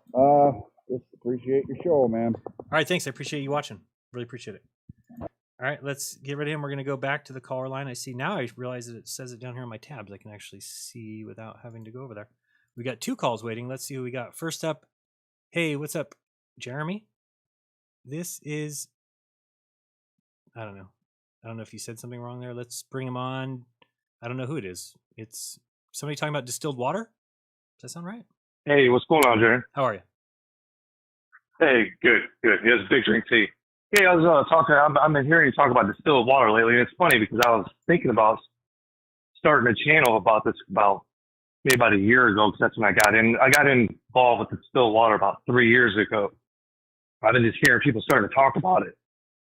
just appreciate your show, man. All right, thanks. I appreciate you watching. Really appreciate it. All right, let's get rid of him. We're going to go back to the caller line. I see now. I realize that it says it down here on my tabs. I can actually see without having to go over there. We got 2 calls waiting. Let's see who we got. First up, hey, what's up, Jeremy? This is, I don't know if you said something wrong there. Let's bring him on. I don't know who it is. It's somebody talking about distilled water. Does that sound right? Hey, what's going on, Jerry? How are you? Hey, good. Here's a big drink tea. Hey, I was talking. I've been hearing you talk about distilled water lately, and it's funny because I was thinking about starting a channel about this maybe about a year ago, because that's when I got involved with distilled water about 3 years ago. I've been just hearing people starting to talk about it,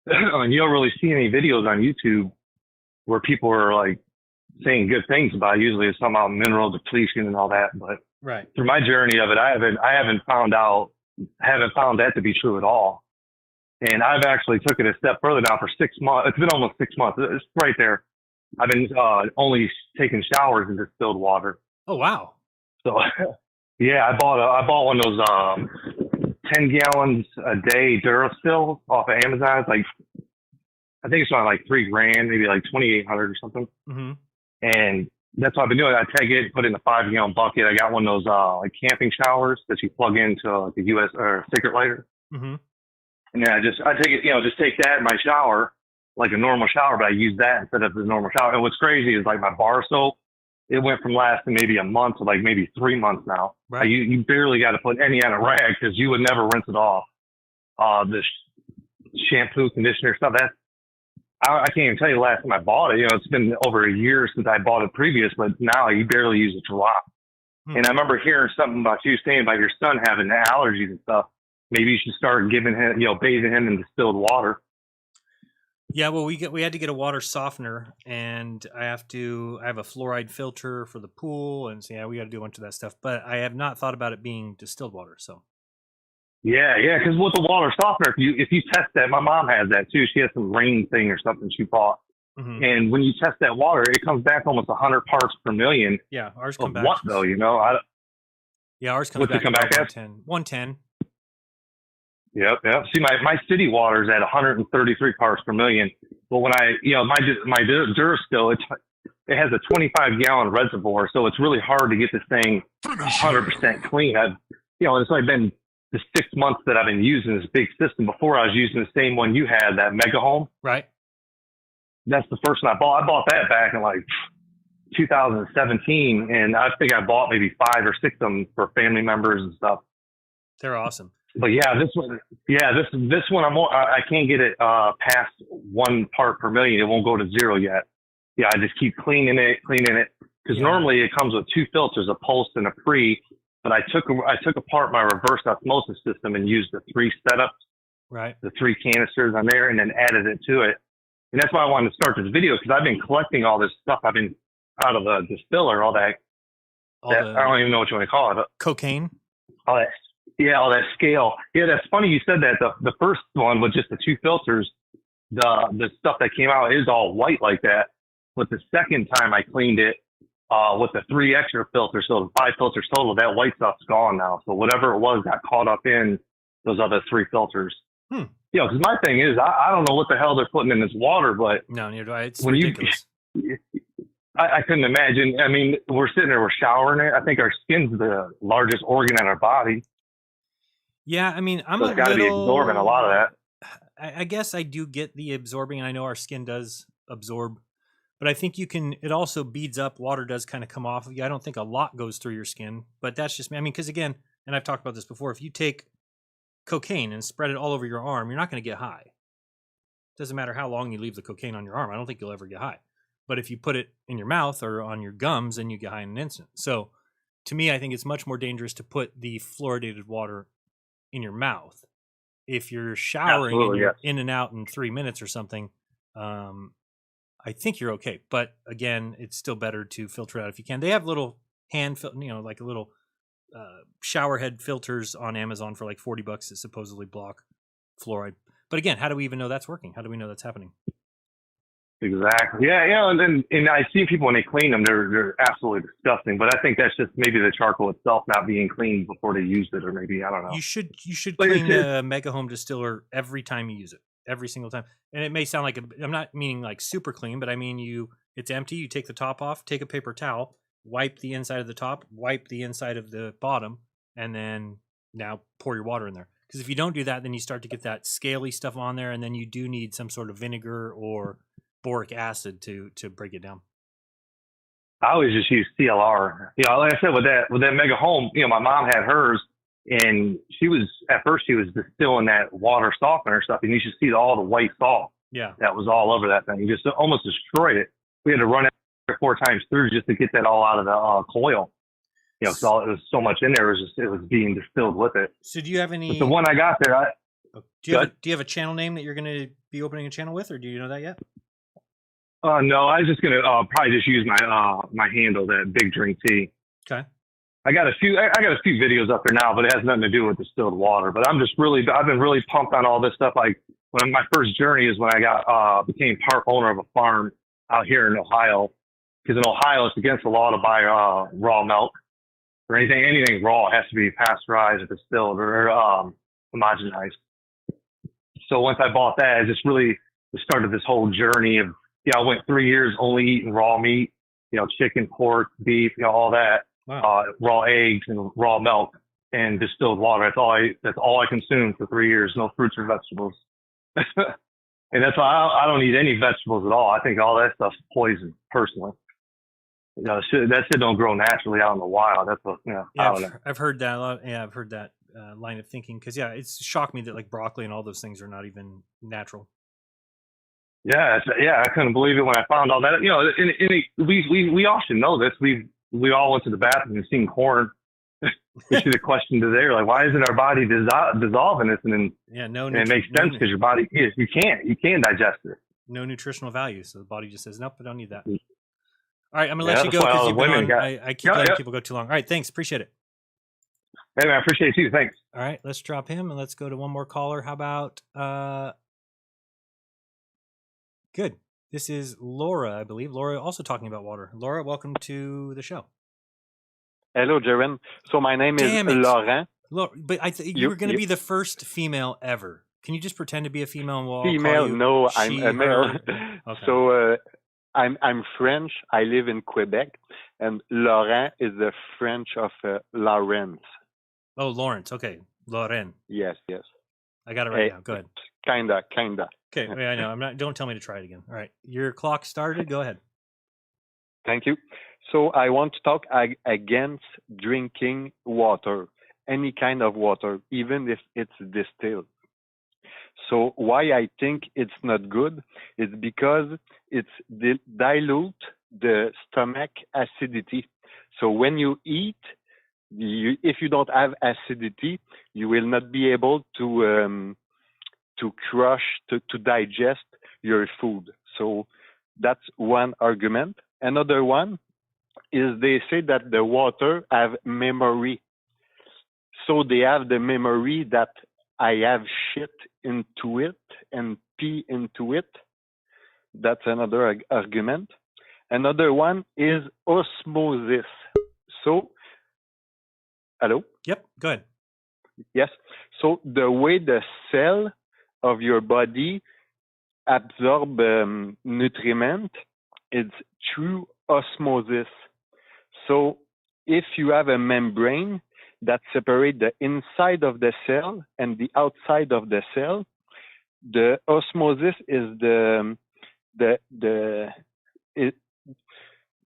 and you don't really see any videos on YouTube where people are like saying good things about it. Usually it's somehow mineral depletion and all that, but right through my journey of it, I haven't found that to be true at all. And I've actually took it a step further now for 6 months. It's been almost 6 months. It's right there. I've been only taking showers in distilled water. Oh, wow. So, yeah, I bought one of those 10 gallons a day Distilled off of Amazon. It's like, I think it's on like $3,000, maybe like 2,800 or something. Mm-hmm. And that's what I've been doing. I take it, put it in a 5-gallon bucket. I got one of those like camping showers that you plug into like a US or cigarette lighter. Mm-hmm. And then I take it, just take that in my shower, like a normal shower, but I use that instead of the normal shower. And what's crazy is like my bar soap, it went from lasting maybe a month to like maybe 3 months now. Right. You barely got to put any on a rag because you would never rinse it off. The shampoo, conditioner stuff, I can't even tell you the last time I bought it. It's been over a year since I bought it previous, but now you barely use a drop. And I remember hearing something about you saying about your son having allergies and stuff. Maybe you should start giving him, bathing him in distilled water. Yeah, well, we had to get a water softener, and I have a fluoride filter for the pool, and so yeah, we got to do a bunch of that stuff. But I have not thought about it being distilled water. So. Yeah, because with the water softener, if you test that, my mom has that too. She has some rain thing or something she bought, and when you test that water, it comes back almost 100 parts per million. Yeah, ours comes back. What though? Yeah, ours comes back at 110. Yep. See, my city water is at 133 parts per million. But when my Distilled, it has a 25-gallon reservoir, so it's really hard to get this thing 100% clean. It's only been the 6 months that I've been using this big system. Before I was using the same one you had, that Mega Home. Right. That's the first one I bought. I bought that back in like 2017, and I think I bought maybe 5 or 6 of them for family members and stuff. They're awesome. But yeah, this one, I can't get it past 1 part per million. It won't go to 0 yet. Yeah, I just keep cleaning it because normally it comes with 2 filters, a pulse and a pre. But I took apart my reverse osmosis system and used the 3 setups, right? The 3 canisters on there, and then added it to it. And that's why I wanted to start this video, because I've been collecting all this stuff. I've been out of the distiller, all that I don't even know what you want to call it. Cocaine. All that scale. Yeah, that's funny you said that. The first one with just the 2 filters, the stuff that came out is all white like that. But the second time I cleaned it with the 3 extra filters, so the 5 filters total, that white stuff's gone now. So whatever it was got caught up in those other 3 filters. Because my thing is, I don't know what the hell they're putting in this water, but no, neither do I. It's ridiculous. I couldn't imagine. I mean, we're sitting there, we're showering it. I think our skin's the largest organ in our body. Yeah, I mean, so it's got to be absorbing a lot of that. I guess I do get the absorbing, and I know our skin does absorb, but I think it also beads up. Water does kind of come off of you. I don't think a lot goes through your skin, but that's just me. I mean, because again, and I've talked about this before, if you take cocaine and spread it all over your arm, you're not going to get high. doesn't matter how long you leave the cocaine on your arm. I don't think you'll ever get high. But if you put it in your mouth or on your gums, then you get high in an instant. So to me, I think it's much more dangerous to put the fluoridated water in your mouth. If you're showering and you're in and out in 3 minutes or something, I think you're okay. But again, it's still better to filter it out if you can. They have little like a little shower head filters on Amazon for like $40 that supposedly block fluoride. But again, how do we even know that's working? How do we know that's happening? Exactly. Yeah. And I see people when they clean them, they're absolutely disgusting. But I think that's just maybe the charcoal itself not being cleaned before they used it, or maybe I don't know. You should clean the Mega Home Distiller every time you use it, every single time. And it may sound like I'm not meaning like super clean, but I mean it's empty. You take the top off, take a paper towel, wipe the inside of the top, wipe the inside of the bottom, and then now pour your water in there. Because if you don't do that, then you start to get that scaly stuff on there, and then you do need some sort of vinegar or boric acid to break it down. I always just use CLR. Like I said, with that Mega Home, my mom had hers, and at first she was distilling that water softener stuff, and you should see all the white salt. Yeah. That was all over that thing. You just almost destroyed it. We had to run it 3 or 4 times through just to get that all out of the coil. So it was so much in there. It was being distilled with it. So do you have any? But the one I got there, do you have a channel name that you're going to be opening a channel with, or do you know that yet? No, I was just gonna probably just use my handle, that Big Drink Tea. Okay. I got a few videos up there now, but it has nothing to do with distilled water. But I've been really pumped on all this stuff. Like my first journey is when I became part owner of a farm out here in Ohio, because in Ohio it's against the law to buy raw milk or anything raw. It has to be pasteurized or distilled or homogenized. So once I bought that, I just really started this whole journey of, I went 3 years only eating raw meat, chicken, pork, beef, all that, raw eggs and raw milk and distilled water. That's all I consumed for 3 years. No fruits or vegetables. And that's why I don't eat any vegetables at all. I think all that stuff's poison, personally. That shit don't grow naturally out in the wild. That's what, I don't know. I've heard that a lot. Yeah, I've heard that line of thinking. Because, it's shocked me that like broccoli and all those things are not even natural. Yeah, I couldn't believe it when I found all that. We all should know this. We all went to the bathroom and seen corn. We should have questioned it there, like, why isn't our body dissolving this? And then it makes sense because your body you can't digest it. No nutritional value, so the body just says, nope, I don't need that. All right, I'm gonna let you go because you've been on. I keep letting people go too long. All right, thanks, appreciate it. Hey, man, I appreciate it too. Thanks. All right, let's drop him and let's go to one more caller. How about Good. This is Laura, I believe. Laura also talking about water. Laura, welcome to the show. Hello, Jaren. So my name is Laurent. But you were going to be the first female ever. Can you just pretend to be a female and we'll female? Call you no, she, I'm a male. Okay. So I'm French. I live in Quebec, and Laurent is the French of Lawrence. Oh, Lawrence. Okay, Laurent. Yes. I got it right now. Go ahead. Kinda. Okay, I know. I'm not. Don't tell me to try it again. All right, your clock started. Go ahead. Thank you. So I want to talk against drinking water, any kind of water, even if it's distilled. So why I think it's not good is because it's dilute the stomach acidity. So when you eat, if you don't have acidity, you will not be able to crush, to digest your food. So that's one argument. Another one is they say that the water have memory. So they have the memory that I have shit into it and pee into it. That's another argument. Another one is osmosis. So, hello? Yep, go ahead. Yes. So the way the cell of your body absorb nutriment is through osmosis. So if you have a membrane that separates the inside of the cell and the outside of the cell, the osmosis is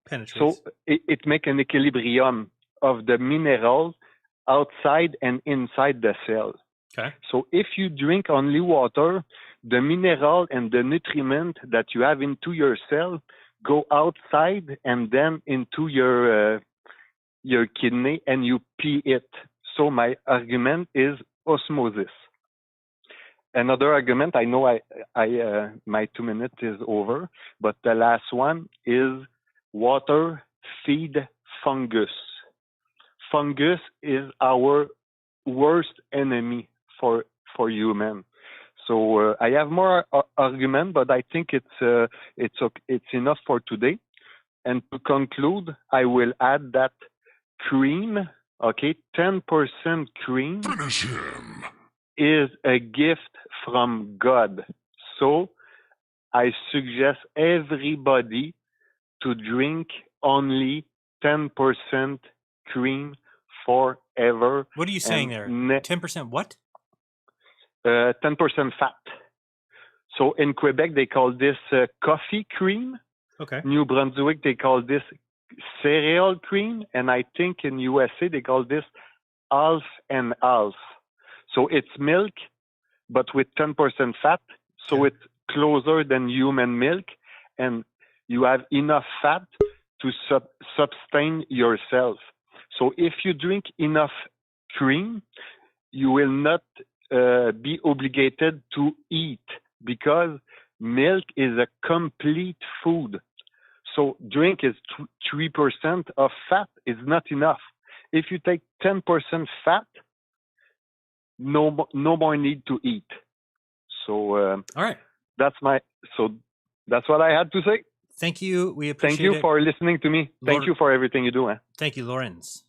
penetrates. So it makes an equilibrium of the minerals outside and inside the cell. Okay. So if you drink only water, the mineral and the nutriment that you have into your cell go outside and then into your kidney, and you pee it. So my argument is osmosis. Another argument, I know my 2 minutes is over, but the last one is water feed fungus. Fungus is our worst enemy for human. So I have more argument, but I think it's enough for today. And to conclude, I will add that cream, okay, 10% cream. Finish him. Is a gift from God. So I suggest everybody to drink only 10% cream forever. What are you saying there? 10% what? 10% fat. So in Quebec, they call this coffee cream. Okay. New Brunswick, they call this cereal cream. And I think in USA, they call this half and half. So it's milk, but with 10% fat. So it's closer than human milk. And you have enough fat to sustain yourself. So if you drink enough cream, you will not be obligated to eat, because milk is a complete food. So drink is 3% of fat is not enough. If you take 10% fat, no more need to eat. So all right, that's what I had to say. Thank you. We appreciate it. Thank you for listening to me. Thank you for everything you do. Thank you, Lorenz.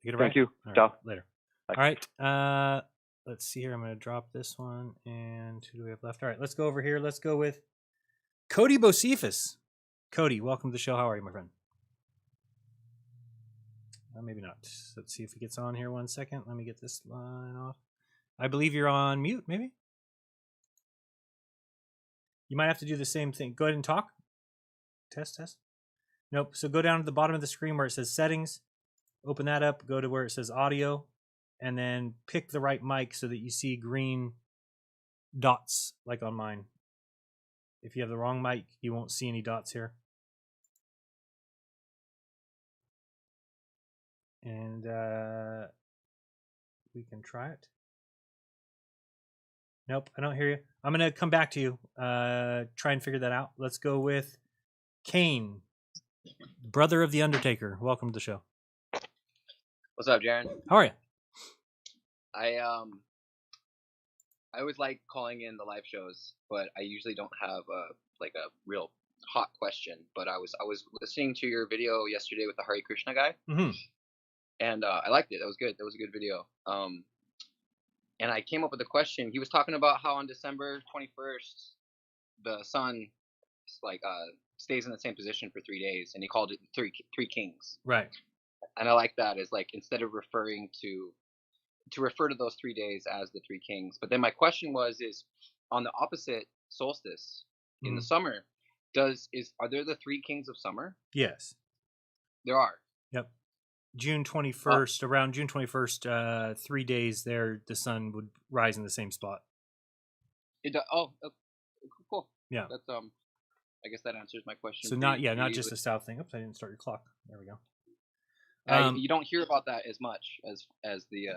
Get it right? Thank you. All right, Ciao. later. Bye. All right. Let's see here. I'm going to drop this one. And who do we have left? All right. Let's go over here. Let's go with Cody Bocephus. Cody, welcome to the show. How are you, my friend? Maybe not. Let's see if he gets on here 1 second. Let me get this line off. I believe you're on mute, maybe? You might have to do the same thing. Go ahead and talk. Test. Nope. So go down to the bottom of the screen where it says settings. Open that up. Go to where it says audio. And then pick the right mic so that you see green dots like on mine. If you have the wrong mic, you won't see any dots here. And we can try it. Nope, I don't hear you. I'm going to come back to you. Try and figure that out. Let's go with Kane, brother of the Undertaker. Welcome to the show. What's up, Jaron? How are you? I always like calling in the live shows, but I usually don't have a real hot question. But I was listening to your video yesterday with the Hare Krishna guy, and I liked it. That was good. That was a good video. And I came up with a question. He was talking about how on December 21st, the sun stays in the same position for 3 days, and he called it three kings. Right. And I like that as instead of referring to refer to those 3 days as the three kings. But then my question is on the opposite solstice in the summer, are there the three kings of summer? Yes. There are. Yep. June 21st, around June 21st, 3 days there, the sun would rise in the same spot. Cool. Yeah. That's I guess that answers my question. So not just a south thing. Oops, I didn't start your clock. There we go. You don't hear about that as much as the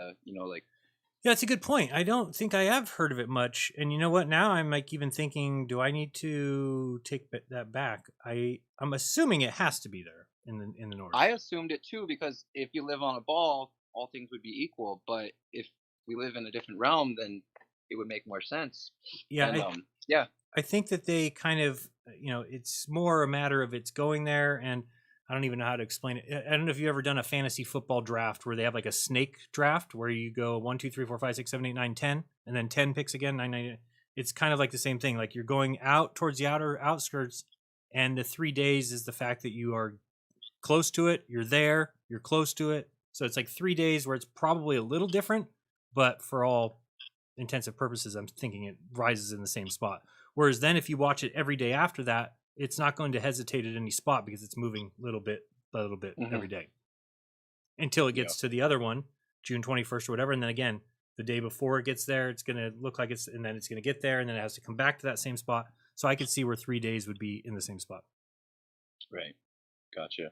Yeah, it's a good point. I don't think I have heard of it much. And you know what? Now I'm even thinking, do I need to take that back? I'm assuming it has to be there in the north. I assumed it too, because if you live on a ball, all things would be equal. But if we live in a different realm, then it would make more sense. Yeah. And, I think that they kind of, it's more a matter of it's going there, and I don't even know how to explain it. I don't know if you've ever done a fantasy football draft where they have like a snake draft where you go 1, 2, 3, 4, 5, 6, 7, 8, 9, 10, and then 10 picks again, 9, 9. It's kind of like the same thing. Like you're going out towards the outskirts, and the 3 days is the fact that you are close to it. You're there. You're close to it. So it's like 3 days where it's probably a little different, but for all intensive purposes, I'm thinking it rises in the same spot. Whereas then if you watch it every day after that, it's not going to hesitate at any spot because it's moving little bit every day until it gets to the other one, June 21st or whatever. And then again, the day before it gets there, it's going to look like it's, and then it's going to get there, and then it has to come back to that same spot. So I could see where 3 days would be in the same spot. Right. Gotcha.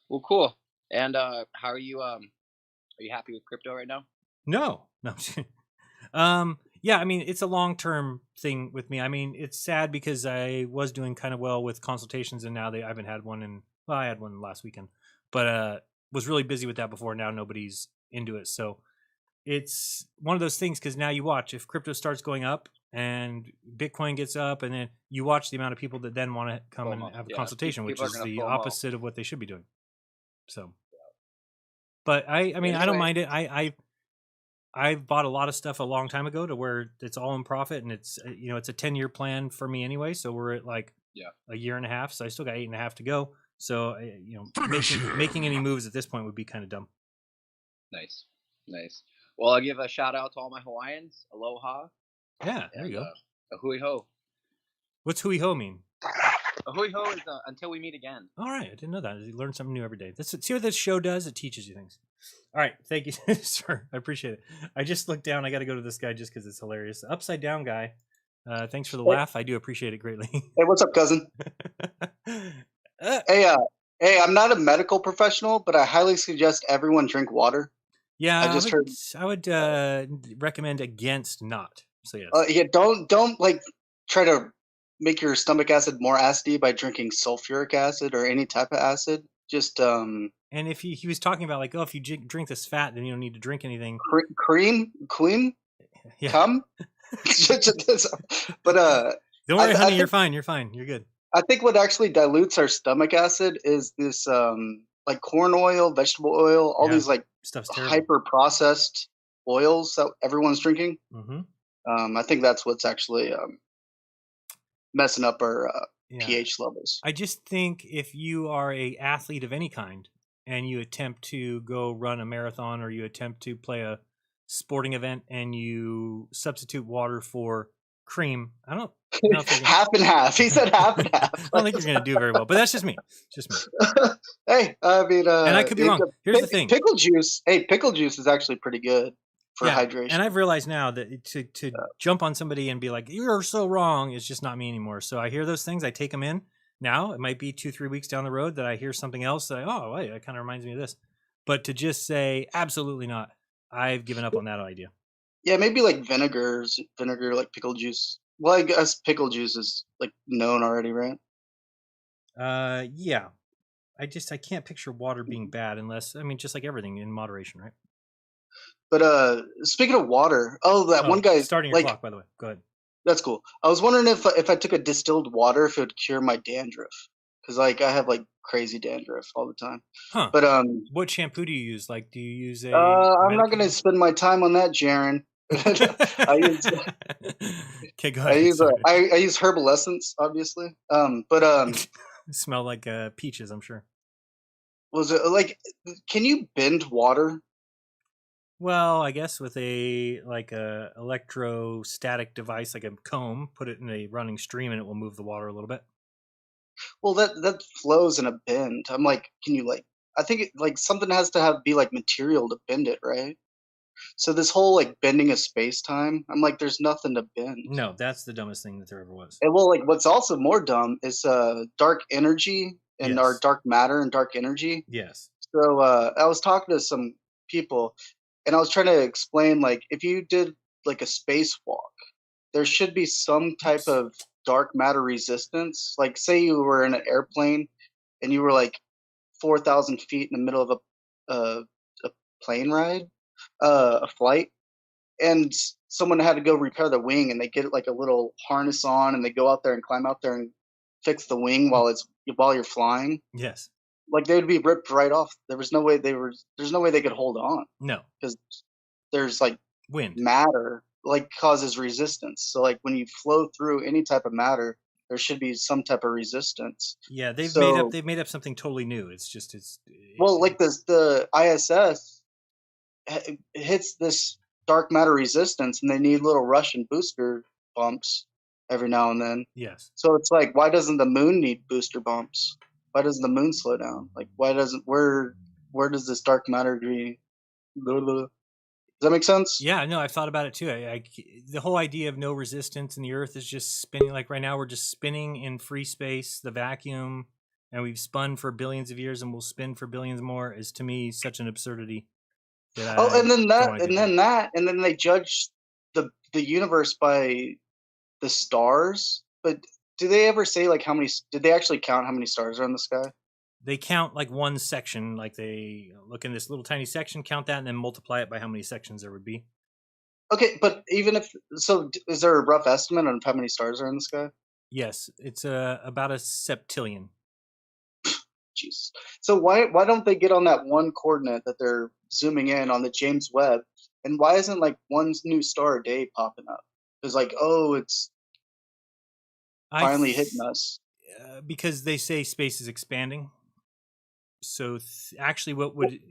Well, cool. And how are you? Are you happy with crypto right now? No. Yeah, I mean, it's a long-term thing with me. I mean, it's sad because I was doing kind of well with consultations, and now I haven't had one I had one last weekend, but was really busy with that before. Now nobody's into it. So it's one of those things, because now you watch, if crypto starts going up and Bitcoin gets up, and then you watch the amount of people that then want to come and have a consultation, which is the opposite of what they should be doing. So, but I mean, I don't mind it. I've bought a lot of stuff a long time ago to where it's all in profit, and it's, you know, it's a 10-year plan for me anyway. So we're at like a year and a half. So I still got 8.5 to go. So, you know, making any moves at this point would be kind of dumb. Nice. Well, I'll give a shout out to all my Hawaiians. Aloha. Yeah, there you go. A hui ho. What's hui ho mean? A hui ho is until we meet again. All right, I didn't know that. You learn something new every day. See what this show does? It teaches you things. All right, thank you, sir. I appreciate it. I just looked down. I got to go to this guy just because it's hilarious. The upside down guy. Thanks for the laugh. I do appreciate it greatly. Hey, what's up, cousin? Hey, I'm not a medical professional, but I highly suggest everyone drink water. Yeah, I would recommend against not. So yes. Yeah, don't like try to make your stomach acid more acidy by drinking sulfuric acid or any type of acid. Just and if he was talking about like, oh, if you drink this fat, then you don't need to drink anything. Cream, yeah. Come. But don't worry, honey, you're fine. You're fine. You're good. I think what actually dilutes our stomach acid is this like corn oil, vegetable oil, all these like hyper processed oils that everyone's drinking. Mm-hmm. I think that's what's actually messing up our pH levels. I just think if you are a athlete of any kind and you attempt to go run a marathon, or you attempt to play a sporting event and you substitute water for cream, I don't know if half and half. He said half and half. I don't think you're going to do very well, but that's just me. Hey, I mean, and I could be wrong. Here's the thing: pickle juice. Hey, pickle juice is actually pretty good for hydration. And I've realized now that to jump on somebody and be like, "You're so wrong," is just not me anymore. So I hear those things, I take them in. Now it might be 2-3 weeks down the road that I hear something else that wait, that kind of reminds me of this. But to just say absolutely not, I've given up on that idea. Yeah, maybe like vinegar, like pickle juice. Well, I guess pickle juice is like known already, right? Yeah. I can't picture water being bad unless, I mean, just like everything in moderation, right? But speaking of water, one guy starting your clock, by the way. Go ahead. That's cool. I was wondering if I took a distilled water, if it would cure my dandruff, because like I have like crazy dandruff all the time. Huh? But what shampoo do you use? Like, do you use a? I'm not gonna spend my time on that, Jaron. Okay, go ahead. I use Herbal Essence, obviously. Smell like peaches, I'm sure. Was it like? Can you bend water? Well, I guess with a electrostatic device, like a comb, put it in a running stream, and it will move the water a little bit. Well, that flows in a bend. I'm like, can you like? I think something has to be like material to bend it, right? So this whole like bending of space time, I'm like, there's nothing to bend. No, that's the dumbest thing that there ever was. And well, like what's also more dumb is dark energy and our dark matter and dark energy. Yes. So I was talking to some people, and I was trying to explain, like, if you did like a spacewalk, there should be some type of dark matter resistance. Like, say you were in an airplane and you were like 4,000 feet in the middle of a plane ride, a flight, and someone had to go repair the wing, and they get like a little harness on, and they go out there and climb out there and fix the wing while you're flying. Yes. Like they would be ripped right off. There's no way they could hold on. No. Because there's like wind matter like causes resistance. So like when you flow through any type of matter, there should be some type of resistance. Yeah, they've made up something totally new. Like the ISS hits this dark matter resistance, and they need little Russian booster bumps every now and then. Yes. So it's like, why doesn't the moon need booster bumps? Why doesn't the moon slow down? Like, why doesn't where does this dark matter agree? Does that make sense? Yeah, no, I've thought about it too. The whole idea of no resistance and the Earth is just spinning. Like right now, we're just spinning in free space, the vacuum, and we've spun for billions of years and we'll spin for billions more. Is to me such an absurdity. And then they judge the universe by the stars. But do they ever say like how many? Did they actually count how many stars are in the sky? They count like one section, like they look in this little tiny section, count that, and then multiply it by how many sections there would be. Okay, but even if so, is there a rough estimate on how many stars are in the sky? Yes, it's about a septillion. Jeez. So why don't they get on that one coordinate that they're zooming in on the James Webb, and why isn't like one new star a day popping up? It's like, oh, it's finally hitting us. Because they say space is expanding. So actually,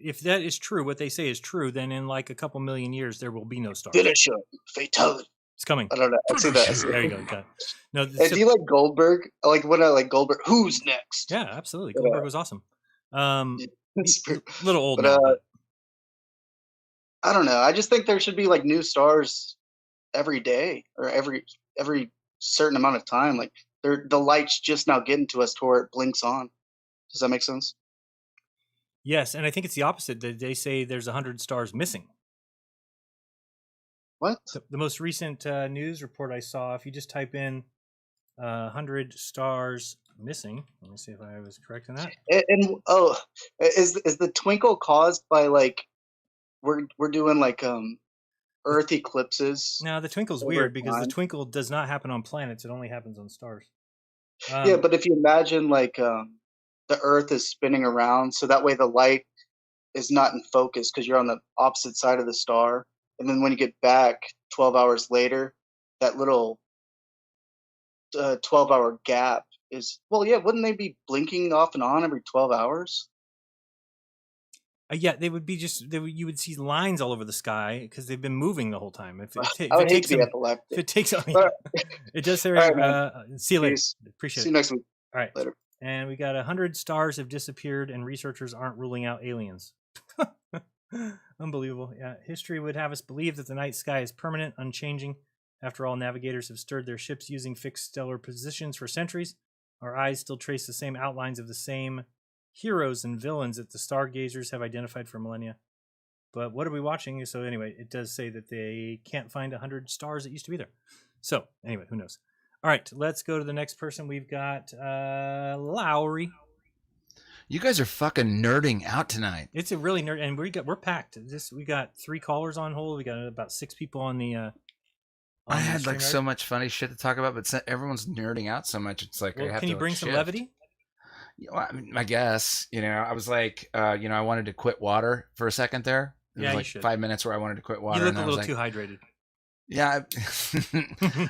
if that is true, what they say is true, then in like a couple million years, there will be no stars. Finish him. Fatality. It's coming. I don't know. I see that. There you go. Got it. No, and do you like Goldberg? Like when I like Goldberg. Who's next? Yeah, absolutely. Goldberg was awesome. Little old now, but I don't know. I just think there should be like new stars every day or every certain amount of time. Like the light's just now getting to us to where it blinks on. Does that make sense? Yes, and I think it's the opposite. They say there's 100 stars missing. What? The most recent news report I saw, if you just type in 100 stars missing, let me see if I was correct in that. And is the twinkle caused by like we're doing like Earth eclipses? No, the twinkle's weird because the twinkle does not happen on planets; it only happens on stars. Yeah, but if you imagine like the Earth is spinning around, so that way the light is not in focus because you're on the opposite side of the star. And then when you get back 12 hours later, that little 12-hour gap is, well, yeah, wouldn't they be blinking off and on every 12 hours? Yeah, they would be you would see lines all over the sky because they've been moving the whole time. I would hate to be epileptic. If it takes, it does say, see you later. Appreciate it. See you next week. All right. Later. And we got 100 stars have disappeared and researchers aren't ruling out aliens. Unbelievable. Yeah, history would have us believe that the night sky is permanent, unchanging. After all, navigators have steered their ships using fixed stellar positions for centuries. Our eyes still trace the same outlines of the same heroes and villains that the stargazers have identified for millennia. But what are we watching? So anyway, it does say that they can't find 100 stars that used to be there. So anyway, who knows? All right, let's go to the next person. We've got Lowry. You guys are fucking nerding out tonight. It's a really nerd, and we're packed. We got 3 callers on hold. We got about 6 people on the. I had like so much funny shit to talk about, but everyone's nerding out so much. It's like, can you bring some levity? Well, I guess, I was like, I wanted to quit water for a second there. It was like 5 minutes where I wanted to quit water. You look a little too hydrated. Yeah.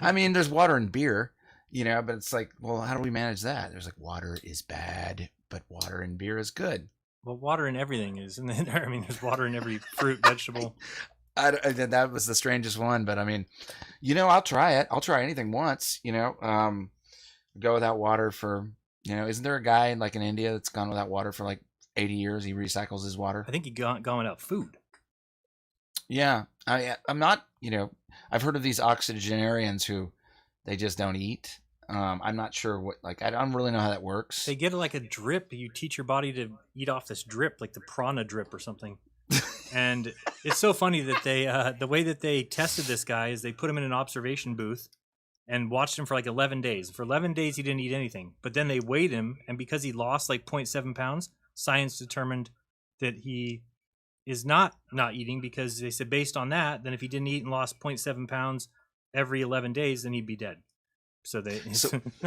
I mean, there's water and beer, but it's like, well, how do we manage that? There's like, water is bad, but water and beer is good. Well, water in everything is. And then, I mean, there's water in every fruit, vegetable. That was the strangest one, but I mean, I'll try it. I'll try anything once, go without water for, isn't there a guy like in India that's gone without water for like 80 years? He recycles his water. I think he gone without food. Yeah. I'm not, I've heard of these octogenarians who they just don't eat. I'm not sure I don't really know how that works. They get like a drip. You teach your body to eat off this drip, like the prana drip or something. And it's so funny that they, the way that they tested this guy is they put him in an observation booth and watched him for like 11 days. For 11 days, he didn't eat anything. But then they weighed him, and because he lost like 0.7 pounds, science determined that he is not eating, because they said based on that, then if he didn't eat and lost 0.7 pounds every 11 days, then he'd be dead. So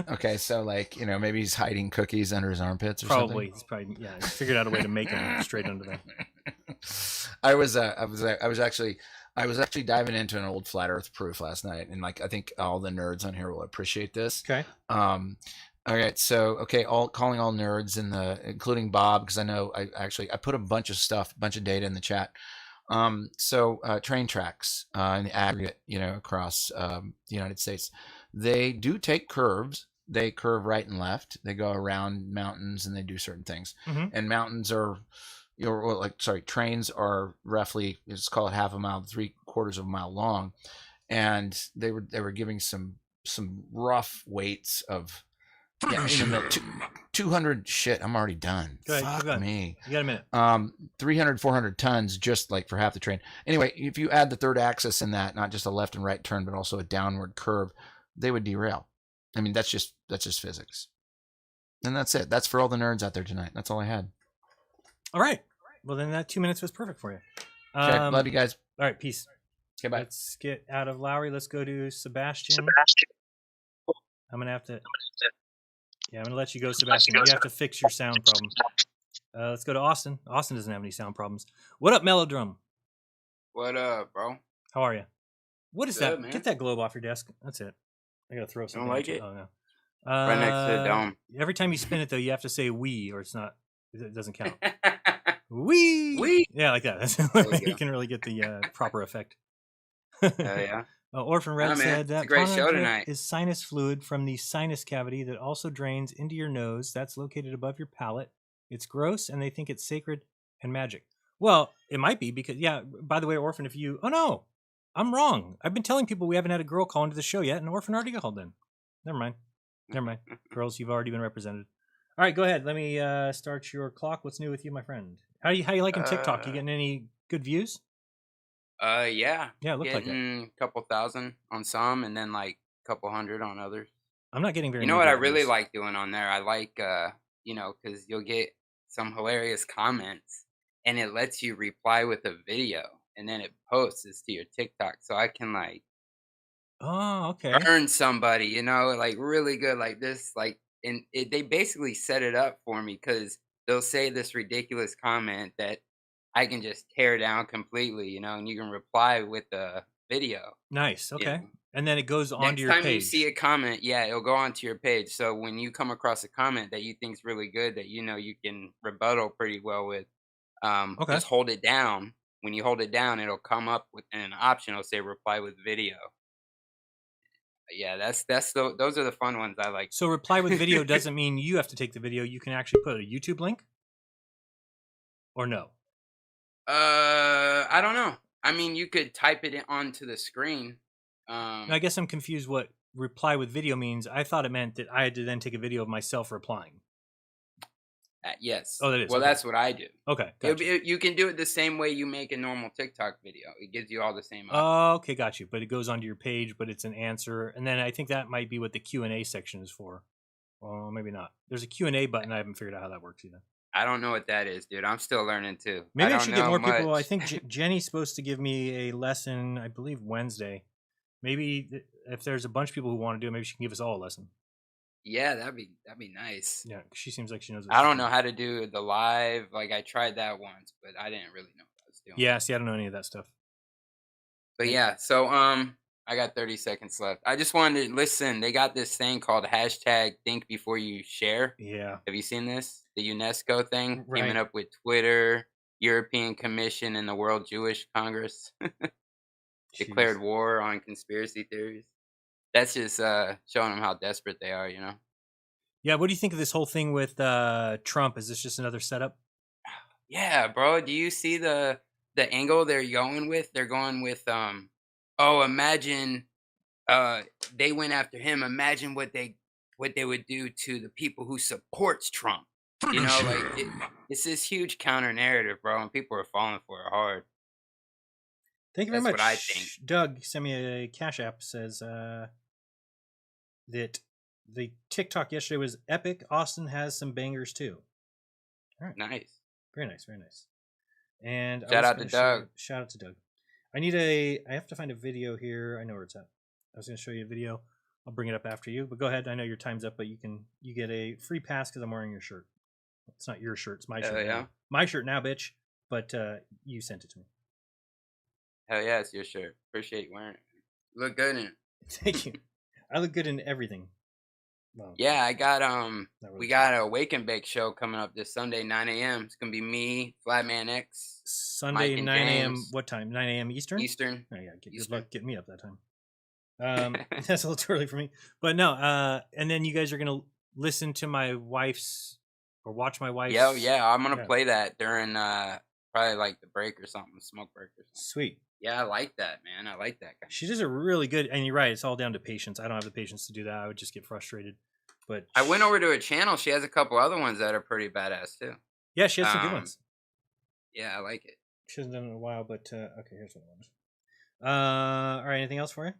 okay, so like, maybe he's hiding cookies under his armpits or something. He's he figured out a way to make them straight under there. I was actually diving into an old flat Earth proof last night, and like I think all the nerds on here will appreciate this. Okay. All right. So calling all nerds including Bob, because I know I put a bunch of data in the chat. Train tracks in the aggregate, across the United States, they do take curves. They curve right and left. They go around mountains and they do certain things. Mm-hmm. And mountains are trains are roughly, let's call it half a mile, 3/4 of a mile long, and they were giving some rough weights of 200 shit. I'm already done. Go ahead, Fuck me. You got a minute. 300, 400 tons just like for half the train. Anyway, if you add the third axis in that, not just a left and right turn, but also a downward curve, they would derail. I mean, that's just physics. And that's it. That's for all the nerds out there tonight. That's all I had. All right. Well, then that 2 minutes was perfect for you. Okay. Love you guys. All right. Peace. Okay, bye. Let's get out of Lowry. Let's go to Sebastian. I'm going to have to... Yeah, I'm going to let you go, Sebastian. You have to fix your sound problem. Let's go to Austin. Austin doesn't have any sound problems. What up, Melodrum? What up, bro? How are you? What is Good, that? man. Get that globe off your desk. That's it. I got to throw something. Don't like it? Oh, no. Right next to the dome. Every time you spin it, though, you have to say "we" or it's not. It doesn't count. We. Yeah, like that. That's the only way you can really get the proper effect. Yeah. Orphan Red said that it's a great show drip tonight. is sinus fluid from the sinus cavity that also drains into your nose. That's located above your palate. It's gross, and they think it's sacred and magic. Well, it might be because, yeah, by the way, Orphan, if you... Oh, no, I'm wrong. I've been telling people we haven't had a girl call into the show yet, and Orphan already called in. Never mind. Girls, you've already been represented. All right, go ahead. Let me start your clock. What's new with you, my friend? How you liking TikTok? You getting any good views? Yeah. Yeah, it looked like that. Getting a couple thousand on some, and then like a couple hundred on others. I'm not getting very. You know what I really like doing on there? I like, because you'll get some hilarious comments, and it lets you reply with a video, and then it posts this to your TikTok, so I can like. Oh, okay. Earn somebody, like really good, like this, like, and they basically set it up for me because they'll say this ridiculous comment that I can just tear down completely, and you can reply with a video. Nice. Okay. And then it goes onto Next your time page. you see a comment, yeah, it'll go onto your page. So when you come across a comment that you think's really good, that you can rebuttal pretty well with, just hold it down. When you hold it down, it'll come up with an option. It'll say reply with video. Yeah, those are the fun ones I like. So reply with video doesn't mean you have to take the video. You can actually put a YouTube link, or no? I don't know. I mean, you could type it onto the screen. I guess I'm confused what reply with video means. I thought it meant that I had to then take a video of myself replying. Yes. Oh, that is. Well, that's what I do. Okay. Gotcha. You can do it the same way you make a normal TikTok video. It gives you all the same. Oh, okay, got you. But it goes onto your page, but it's an answer, and then I think that might be what the Q&A section is for. Well, maybe not. There's a Q&A button. I haven't figured out how that works either. I don't know what that is, dude. I'm still learning too. Maybe I should get more people. I think Jenny's supposed to give me a lesson, I believe Wednesday. Maybe if there's a bunch of people who want to do it, maybe she can give us all a lesson. Yeah, that'd be nice. Yeah, she seems like she knows. I don't know how to do the live. Like I tried that once, but I didn't really know what I was doing. Yeah, see, I don't know any of that stuff. But yeah, so I got 30 seconds left. I just wanted to listen. They got this thing called #Think Before You Share. Yeah. Have you seen this? The UNESCO thing Right. Teaming up with Twitter, European Commission, and the World Jewish Congress. Declared war on conspiracy theories. That's just showing them how desperate they are, Yeah, what do you think of this whole thing with Trump? Is this just another setup? Yeah, bro. Do you see the angle they're going with? They're going with imagine they went after him. Imagine what they would do to the people who supports Trump. It's this huge counter narrative, bro, and people are falling for it hard. Thank you very much. That's what I think. Doug sent me a Cash App, says that the TikTok yesterday was epic. Austin has some bangers too. All right. Nice. Very nice, very nice. And shout out to Doug. Shout out to Doug. I have to find a video here. I know where it's at. I was going to show you a video. I'll bring it up after you, but go ahead. I know your time's up, but you get a free pass because I'm wearing your shirt. It's not your shirt. It's my shirt. Yeah. Now. My shirt now, bitch. But you sent it to me. Hell yeah, it's your shirt. Appreciate you wearing it. You look good in it. Thank you. I look good in everything. Well, yeah, I got we got a Wake and Bake show coming up this Sunday, 9 a.m. It's gonna be me, Flatman X. Sunday, Mike 9 a.m. James. What time? 9 a.m. Eastern? Eastern. Oh, yeah, good luck getting me up that time. That's a little too early for me. But no, and then you guys are gonna listen to my wife's or watch my wife's. Yeah, I'm gonna play that during probably like the break or something, smoke break or something. Sweet. Yeah, I like that, man. I like that guy. She does a really good, and you're right. It's all down to patience. I don't have the patience to do that. I would just get frustrated. But I went over to her channel. She has a couple other ones that are pretty badass too. Yeah, she has some good ones. Yeah, I like it. She hasn't done it in a while, but okay, here's what it was. All right, anything else for you?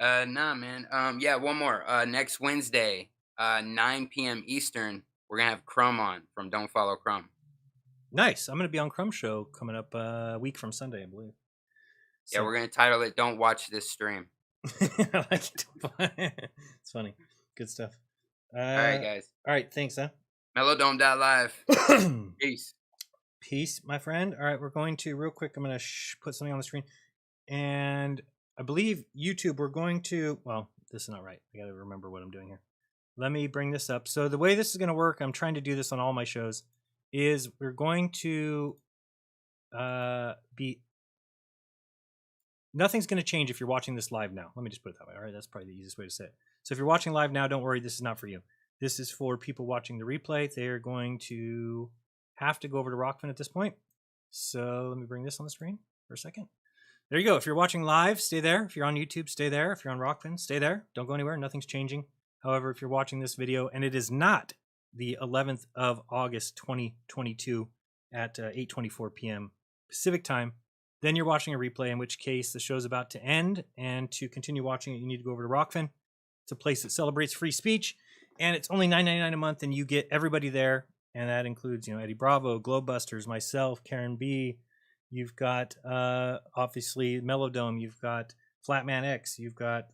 Nah, man. Yeah, one more. Next Wednesday, 9 p.m. Eastern, we're gonna have Crumb on from Don't Follow Crumb. Nice. I'm gonna be on Crumb Show coming up a week from Sunday, I believe. Yeah, we're gonna title it "Don't Watch This Stream." I like it. It's funny. Good stuff. All right, guys. All right, thanks, huh? Mellowdome.live. Peace. Peace, my friend. All right, we're going to real quick. I'm going to put something on the screen, and I believe YouTube. We're going to. Well, this is not right. I got to remember what I'm doing here. Let me bring this up. So the way this is going to work, I'm trying to do this on all my shows, is we're going to be. Nothing's going to change if you're watching this live now. Let me just put it that way. All right, that's probably the easiest way to say it. So if you're watching live now, don't worry. This is not for you. This is for people watching the replay. They're going to have to go over to Rokfin at this point. So let me bring this on the screen for a second. There you go. If you're watching live, stay there. If you're on YouTube, stay there. If you're on Rokfin, stay there. Don't go anywhere. Nothing's changing. However, if you're watching this video and it is not the 11th of August 2022 at 8:24 p.m. Pacific time, then you're watching a replay, in which case the show's about to end. And to continue watching it, you need to go over to Rokfin. It's a place that celebrates free speech. And it's only $9.99 a month, and you get everybody there. And that includes, Eddie Bravo, Globebusters, myself, Karen B. You've got, obviously, Mellowdome. You've got Flatman X. You've got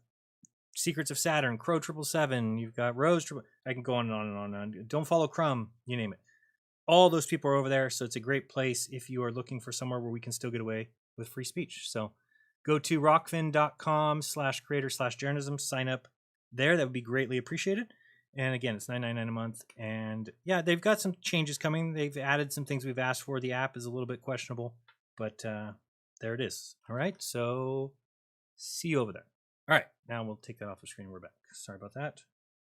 Secrets of Saturn, Crow 777. You've got Rose. I can go on and on and on and on. Don't Follow Crumb. You name it. All those people are over there, so it's a great place if you are looking for somewhere where we can still get away with free speech. So go to rokfin.com/creator/Jeranism. Sign up there. That would be greatly appreciated. And again, it's $9.99 a month. And yeah, they've got some changes coming. They've added some things we've asked for. The app is a little bit questionable, but there it is. All right, so see you over there. All right, now we'll take that off the screen. We're back. Sorry about that.